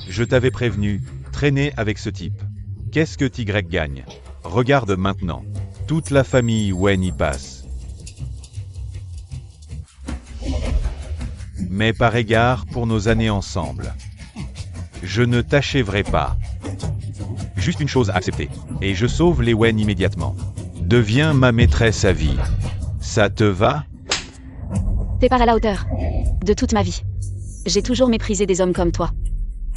je t'avais prévenu, traîner avec ce type. Qu'est-ce que Y gagne? Regarde maintenant. Toute la famille Wen y passe. Mais par égard pour nos années ensemble, je ne t'achèverai pas. Juste une chose à accepter, et je sauve les Wen immédiatement. Deviens ma maîtresse à vie. Ça te va? T'es pas à la hauteur. De toute ma vie. J'ai toujours méprisé des hommes comme toi.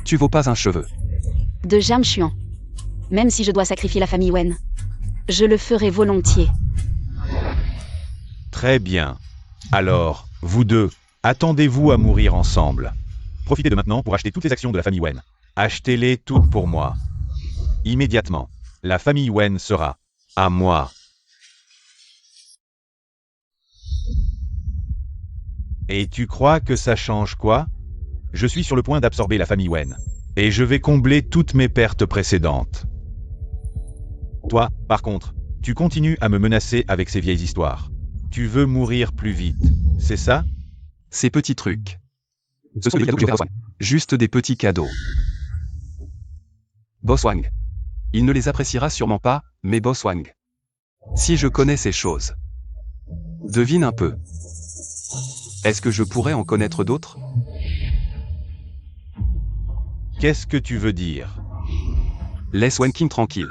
Tu vaux pas un cheveu. De Zhang Xuan. Même si je dois sacrifier la famille Wen, je le ferai volontiers. Très bien. Alors, vous deux, attendez-vous à mourir ensemble. Profitez de maintenant pour acheter toutes les actions de la famille Wen. Achetez-les toutes pour moi. Immédiatement. La famille Wen sera à moi. Et tu crois que ça change quoi? Je suis sur le point d'absorber la famille Wen. Et je vais combler toutes mes pertes précédentes. Toi, par contre, tu continues à me menacer avec ces vieilles histoires. Tu veux mourir plus vite, c'est ça? Ces petits trucs. Ce sont des cadeaux que je vais faire à Boss Wang. Juste des petits cadeaux. Boss Wang. Il ne les appréciera sûrement pas, mais Boss Wang. Si je connais ces choses. Devine un peu. Est-ce que je pourrais en connaître d'autres? Qu'est-ce que tu veux dire? Laisse Wen Qing tranquille.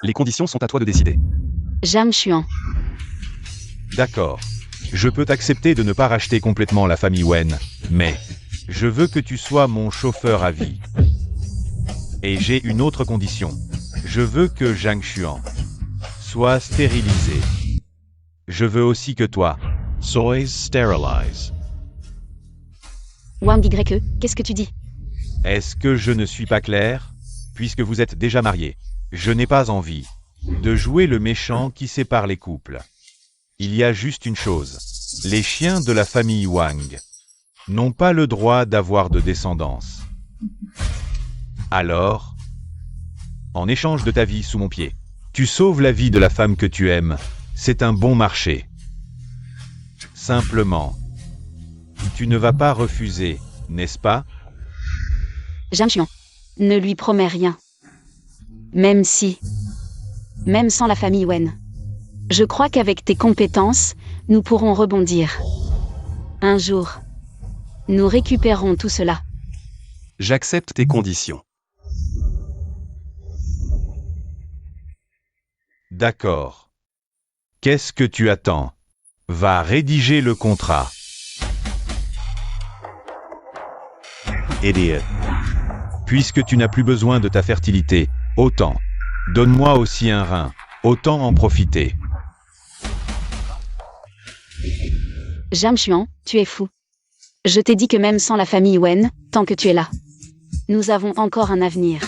Les conditions sont à toi de décider. Zhang Xuan. D'accord. Je peux t'accepter de ne pas racheter complètement la famille Wen, mais je veux que tu sois mon chauffeur à vie. Et j'ai une autre condition. Je veux que Zhang Xuan soit stérilisé. Je veux aussi que toi sois sterilized. Wang YE, qu'est-ce que tu dis? Est-ce que je ne suis pas clair? Puisque vous êtes déjà mariés, je n'ai pas envie de jouer le méchant qui sépare les couples. Il y a juste une chose. Les chiens de la famille Wang n'ont pas le droit d'avoir de descendance. Alors, en échange de ta vie sous mon pied, tu sauves la vie de la femme que tu aimes. C'est un bon marché. Simplement, tu ne vas pas refuser, n'est-ce pas? Zhang Xuan. Ne lui promets rien. Même sans la famille Wen. Je crois qu'avec tes compétences, nous pourrons rebondir. Un jour, nous récupérerons tout cela. J'accepte tes conditions. D'accord. Qu'est-ce que tu attends? Va rédiger le contrat. Idiot. Puisque tu n'as plus besoin de ta fertilité, autant. Donne-moi aussi un rein. Autant en profiter. Zhang Xuan, tu es fou. Je t'ai dit que même sans la famille Wen, tant que tu es là, nous avons encore un avenir.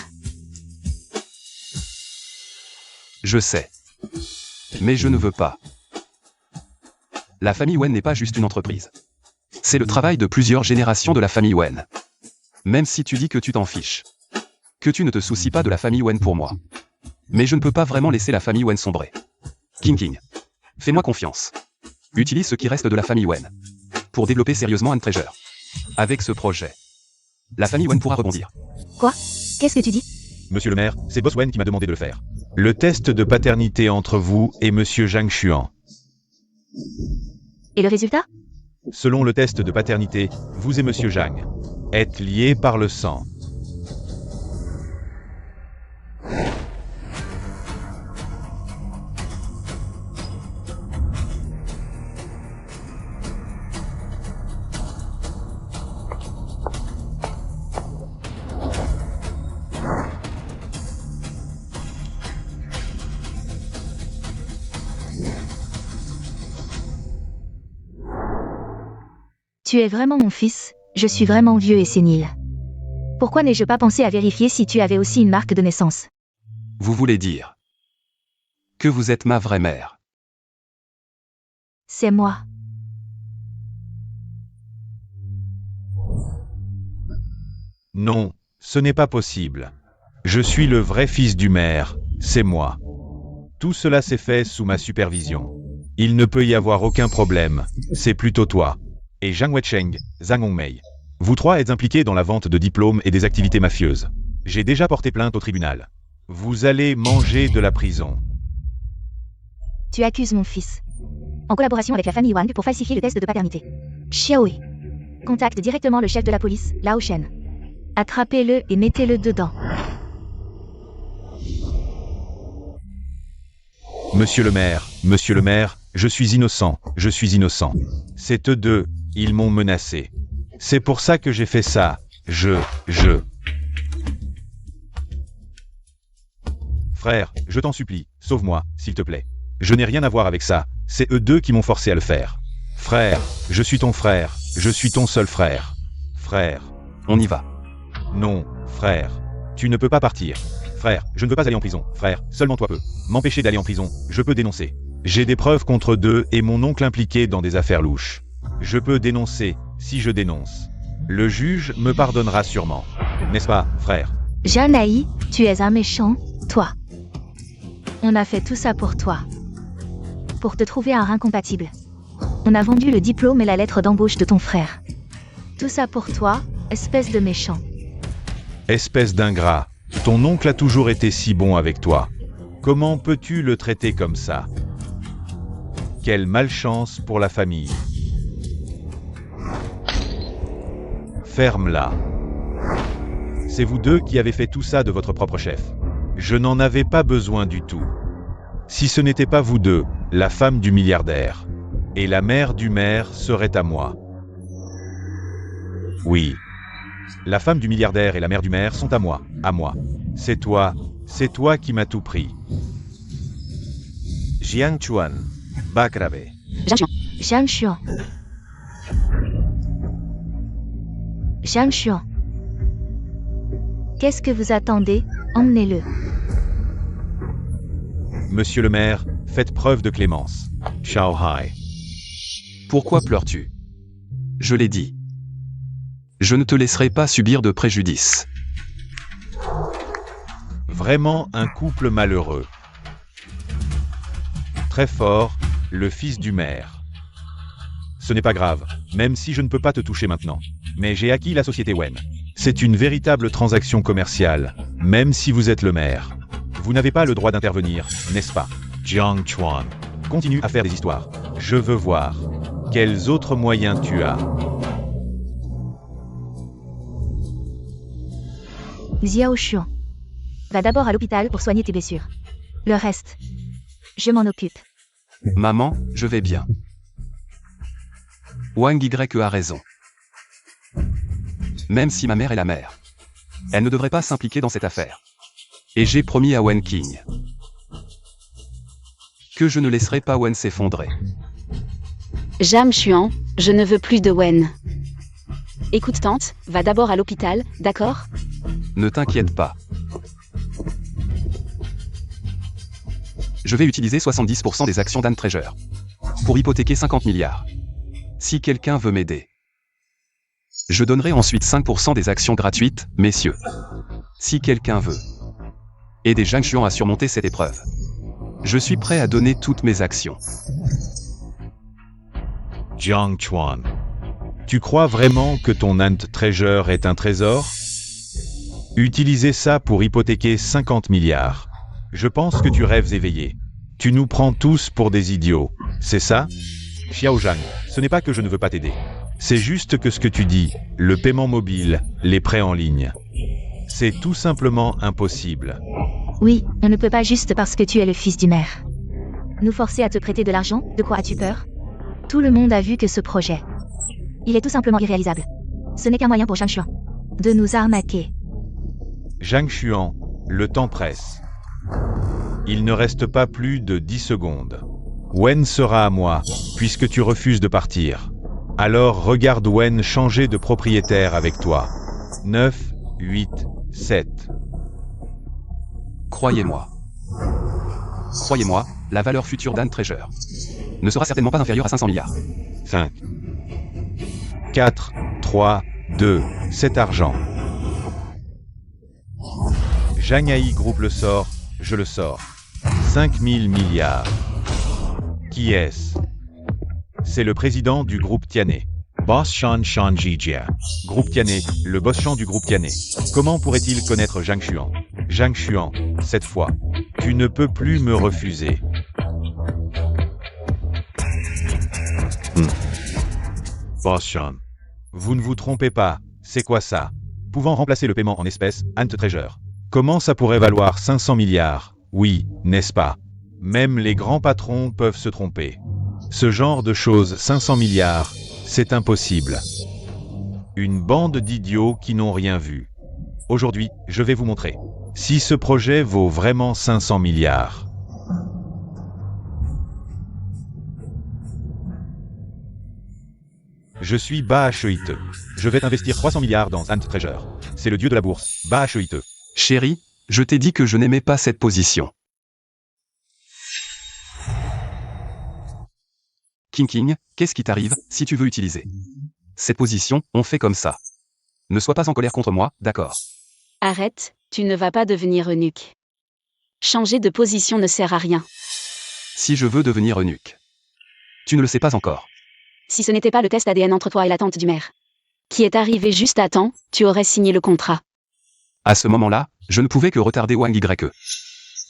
Je sais. Mais je ne veux pas. La famille Wen n'est pas juste une entreprise. C'est le travail de plusieurs générations de la famille Wen. Même si tu dis que tu t'en fiches. Que tu ne te soucies pas de la famille Wen pour moi. Mais je ne peux pas vraiment laisser la famille Wen sombrer. King. Fais-moi confiance. Utilise ce qui reste de la famille Wen. Pour développer sérieusement un treasure. Avec ce projet, la famille Wen pourra rebondir. Quoi? Qu'est-ce que tu dis? Monsieur le maire, c'est Boss Wen qui m'a demandé de le faire. Le test de paternité entre vous et Monsieur Zhang Xuan. Et le résultat? Selon le test de paternité, vous et Monsieur Zhang êtes liés par le sang. Tu es vraiment mon fils, je suis vraiment vieux et sénile. Pourquoi n'ai-je pas pensé à vérifier si tu avais aussi une marque de naissance? Vous voulez dire que vous êtes ma vraie mère? C'est moi. Non, ce n'est pas possible. Je suis le vrai fils du maire, c'est moi. Tout cela s'est fait sous ma supervision. Il ne peut y avoir aucun problème, c'est plutôt toi. Et Zhang Weicheng, Zhang Hongmei. Vous trois êtes impliqués dans la vente de diplômes et des activités mafieuses. J'ai déjà porté plainte au tribunal. Vous allez manger de la prison. Tu accuses mon fils. En collaboration avec la famille Wang pour falsifier le test de paternité. Xiaowei. Contacte directement le chef de la police, Lao Shen. Attrapez-le et mettez-le dedans. Monsieur le maire, je suis innocent. C'est eux deux, ils m'ont menacé. C'est pour ça que j'ai fait ça. Frère, je t'en supplie, sauve-moi, s'il te plaît. Je n'ai rien à voir avec ça, c'est eux deux qui m'ont forcé à le faire. Frère, je suis ton frère, je suis ton seul frère. Frère, On y va. Non, frère. Tu ne peux pas partir. Frère, je ne veux pas aller en prison. Frère, seulement toi peux m'empêcher d'aller en prison. Je peux dénoncer. J'ai des preuves contre deux et mon oncle impliqué dans des affaires louches. Je peux dénoncer, si je dénonce. Le juge me pardonnera sûrement. N'est-ce pas, frère? Janaï, tu es un méchant, toi. On a fait tout ça pour toi. Pour te trouver un rein compatible. On a vendu le diplôme et la lettre d'embauche de ton frère. Tout ça pour toi, espèce de méchant. Espèce d'ingrat. Ton oncle a toujours été si bon avec toi. Comment peux-tu le traiter comme ça? Quelle malchance pour la famille. Ferme-la. C'est vous deux qui avez fait tout ça de votre propre chef. Je n'en avais pas besoin du tout. Si ce n'était pas vous deux, la femme du milliardaire et la mère du maire serait à moi. Oui. La femme du milliardaire et la mère du maire sont à moi. C'est toi qui m'as tout pris. Jiang Chuan, Bakrave. Zhang Xuan. Zhang Xuan. Qu'est-ce que vous attendez? Emmenez-le. Monsieur le maire, faites preuve de clémence. Xiao Hai. Pourquoi pleures-tu? Je l'ai dit. Je ne te laisserai pas subir de préjudice. Vraiment un couple malheureux. Très fort, le fils du maire. Ce n'est pas grave, même si je ne peux pas te toucher maintenant. Mais j'ai acquis la société Wen. C'est une véritable transaction commerciale, même si vous êtes le maire. Vous n'avez pas le droit d'intervenir, n'est-ce pas? Jiang Chuan. Continue à faire des histoires. Je veux voir. Quels autres moyens tu as? Xiao Xuan. Va d'abord à l'hôpital pour soigner tes blessures. Le reste, je m'en occupe. Maman, je vais bien. Wang Y a raison. Même si ma mère est la mère. Elle ne devrait pas s'impliquer dans cette affaire. Et j'ai promis à Wen Qing que je ne laisserai pas Wen s'effondrer. Zhang Xuan, je ne veux plus de Wen. Écoute tante, va d'abord à l'hôpital, d'accord? Ne t'inquiète pas. Je vais utiliser 70% des actions d'Anne Treasure pour hypothéquer 50 milliards. Si quelqu'un veut m'aider, je donnerai ensuite 5% des actions gratuites, messieurs. Si quelqu'un veut aider Zhang Xuan à surmonter cette épreuve, je suis prêt à donner toutes mes actions. Jiang Chuan. Tu crois vraiment que ton Ant Treasure est un trésor? Utiliser ça pour hypothéquer 50 milliards. Je pense que tu rêves éveillé. Tu nous prends tous pour des idiots, c'est ça? Xiao Zhang, ce n'est pas que je ne veux pas t'aider. C'est juste que ce que tu dis, le paiement mobile, les prêts en ligne, c'est tout simplement impossible. Oui, on ne peut pas juste parce que tu es le fils du maire. Nous forcer à te prêter de l'argent, de quoi as-tu peur? Tout le monde a vu que ce projet, il est tout simplement irréalisable. Ce n'est qu'un moyen pour Zhang Xuan de nous arnaquer. Zhang Xuan, le temps presse. Il ne reste pas plus de 10 secondes. Wen sera à moi, puisque tu refuses de partir. Alors regarde Wen changer de propriétaire avec toi. 9, 8, 7. Croyez-moi. Croyez-moi, la valeur future d'Anne Treasure ne sera certainement pas inférieure à 500 milliards. 5, 4, 3, 2, cet argent. Zhang Group le sort, je le sors. 5000 milliards. Qui est-ce? C'est le président du groupe Tianhe. Boss Shan Shan Jijia. Groupe Tianhe, le boss Shan du groupe Tianhe. Comment pourrait-il connaître Zhang Xuan? Zhang Xuan, cette fois, tu ne peux plus me refuser. Boss Shan. Vous ne vous trompez pas, c'est quoi ça? Pouvant remplacer le paiement en espèces, Ant Treasure. Comment ça pourrait valoir 500 milliards? Oui, n'est-ce pas? Même les grands patrons peuvent se tromper. Ce genre de choses, 500 milliards, c'est impossible. Une bande d'idiots qui n'ont rien vu. Aujourd'hui, je vais vous montrer. Si ce projet vaut vraiment 500 milliards. Je suis Baasheite. Je vais investir 300 milliards dans Ant Treasure. C'est le dieu de la bourse, Baasheite. Chérie, je t'ai dit que je n'aimais pas cette position. King, qu'est-ce qui t'arrive, si tu veux utiliser cette position, on fait comme ça. Ne sois pas en colère contre moi, d'accord? Arrête, tu ne vas pas devenir eunuque. Changer de position ne sert à rien. Si je veux devenir eunuque. Tu ne le sais pas encore. Si ce n'était pas le test ADN entre toi et la tante du maire, qui est arrivé juste à temps, tu aurais signé le contrat. À ce moment-là, je ne pouvais que retarder Wang Yke.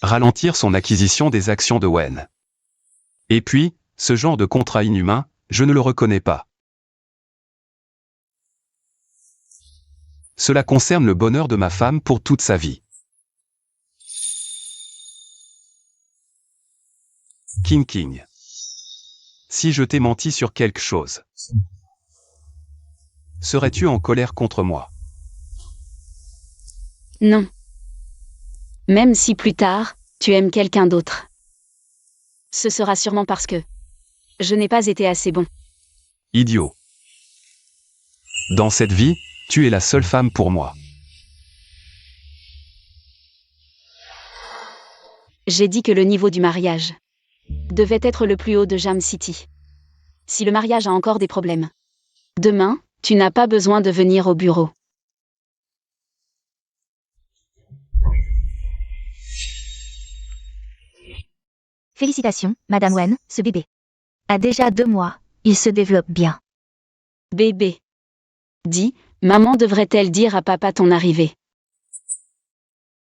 Ralentir son acquisition des actions de Wen. Et puis, ce genre de contrat inhumain, je ne le reconnais pas. Cela concerne le bonheur de ma femme pour toute sa vie. King. Si je t'ai menti sur quelque chose, serais-tu en colère contre moi? Non. Même si plus tard, tu aimes quelqu'un d'autre. Ce sera sûrement parce que je n'ai pas été assez bon. Idiot. Dans cette vie, tu es la seule femme pour moi. J'ai dit que le niveau du mariage devait être le plus haut de Jam City. Si le mariage a encore des problèmes, demain, tu n'as pas besoin de venir au bureau. Félicitations, Madame Wen, ce bébé a déjà 2 mois, il se développe bien. Bébé. Dis, maman devrait-elle dire à papa ton arrivée?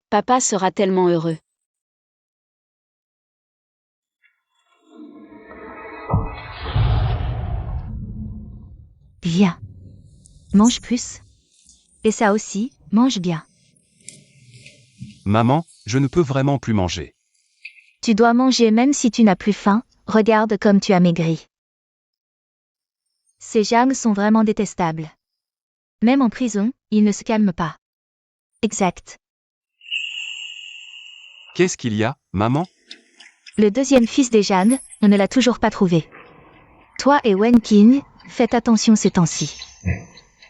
Papa sera tellement heureux. Viens. Mange plus. Et ça aussi, mange bien. Maman, je ne peux vraiment plus manger. Tu dois manger même si tu n'as plus faim, regarde comme tu as maigri. Ces Jang sont vraiment détestables. Même en prison, ils ne se calment pas. Exact. Qu'est-ce qu'il y a, maman? Le deuxième fils des Jang, on ne l'a toujours pas trouvé. Toi et Wen King, faites attention ces temps-ci.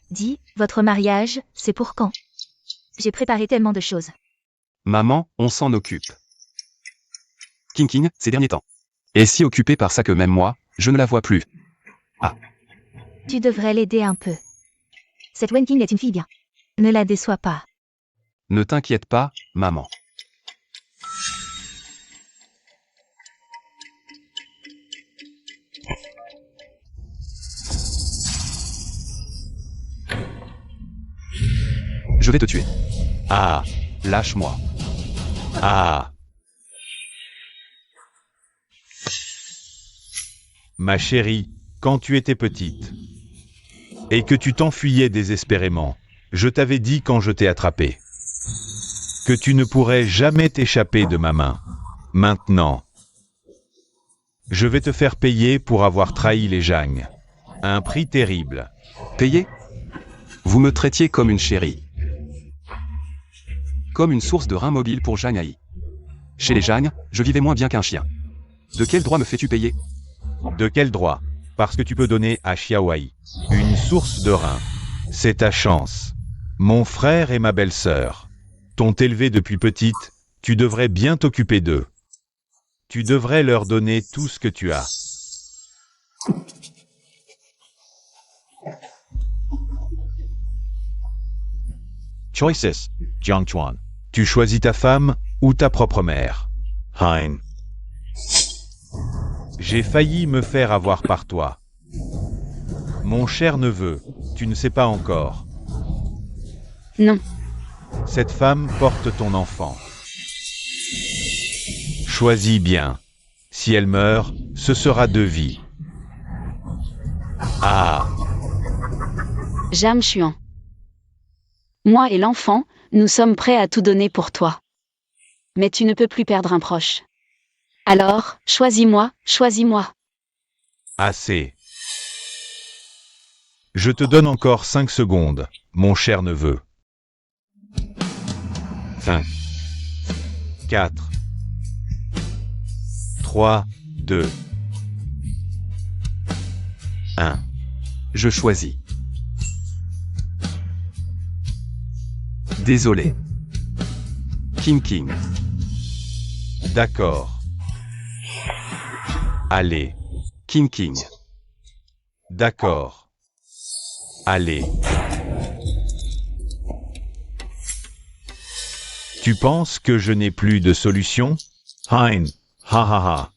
Dis, votre mariage, c'est pour quand? J'ai préparé tellement de choses. Maman, on s'en occupe. King, ces derniers temps. Est si occupée par ça que même moi, je ne la vois plus. Ah. Tu devrais l'aider un peu. Cette Wen King est une fille bien. Ne la déçois pas. Ne t'inquiète pas, maman. Je vais te tuer. Ah, Lâche-moi. ah. Ma chérie, quand tu étais petite, et que tu t'enfuyais désespérément, je t'avais dit quand je t'ai attrapé, que tu ne pourrais jamais t'échapper de ma main. Maintenant, je vais te faire payer pour avoir trahi les Jang. Un prix terrible. Payé? Vous me traitiez comme une chérie. Comme une source de rein mobile pour Jang Hai. Chez les Jang, je vivais moins bien qu'un chien. De quel droit me fais-tu payer? De quel droit? Parce que tu peux donner à Xiaowei une source de rein. C'est ta chance. Mon frère et ma belle-sœur t'ont élevé depuis petite, tu devrais bien t'occuper d'eux. Tu devrais leur donner tout ce que tu as. Choices, Jiang Chuan. Tu choisis ta femme ou ta propre mère. Hein. J'ai failli me faire avoir par toi. Mon cher neveu, tu ne sais pas encore. Non. Cette femme porte ton enfant. Choisis bien. Si elle meurt, ce sera 2 vies. Ah, Jam Chuan. Moi et l'enfant, nous sommes prêts à tout donner pour toi. Mais tu ne peux plus perdre un proche. Alors, choisis-moi, choisis-moi. assez. Je te donne encore 5 secondes, mon cher neveu. 5, 4, 3, 2, 1. Je choisis. Désolé. King. D'accord. Allez. King. D'accord. Allez. Tu penses que je n'ai plus de solution? Hein. Ha ha ha.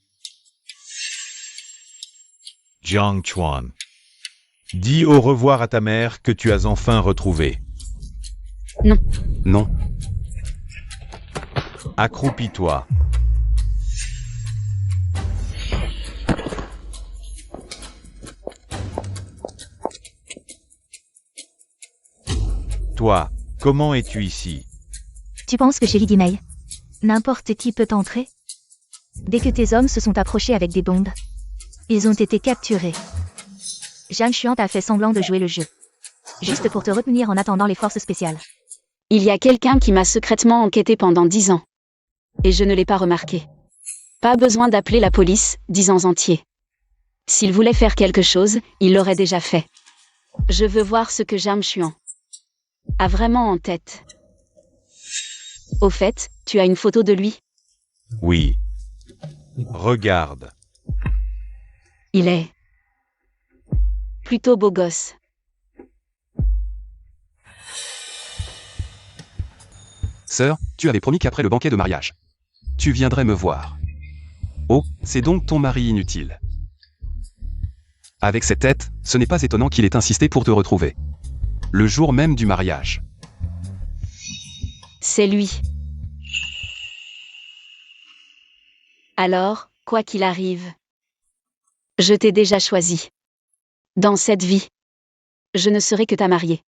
Jiang Chuan. Dis au revoir à ta mère que tu as enfin retrouvé. Non. Accroupis-toi. Toi, comment es-tu ici? Tu penses que chez Lady May, n'importe qui peut entrer? Dès que tes hommes se sont approchés avec des bombes, ils ont été capturés. Jiang Xuan a fait semblant de jouer le jeu, juste pour te retenir en attendant les forces spéciales. Il y a quelqu'un qui m'a secrètement enquêté pendant 10 ans. Et je ne l'ai pas remarqué. Pas besoin d'appeler la police, 10 ans entiers. S'il voulait faire quelque chose, il l'aurait déjà fait. Je veux voir ce que Jiang Xuan a vraiment en tête. Au fait, tu as une photo de lui? Oui. Regarde. Il est plutôt beau gosse. Sœur, tu avais promis qu'après le banquet de mariage, tu viendrais me voir. Oh, c'est donc ton mari inutile. Avec cette tête, ce n'est pas étonnant qu'il ait insisté pour te retrouver. Le jour même du mariage. C'est lui. Alors, quoi qu'il arrive, je t'ai déjà choisi. Dans cette vie, je ne serai que ta mariée.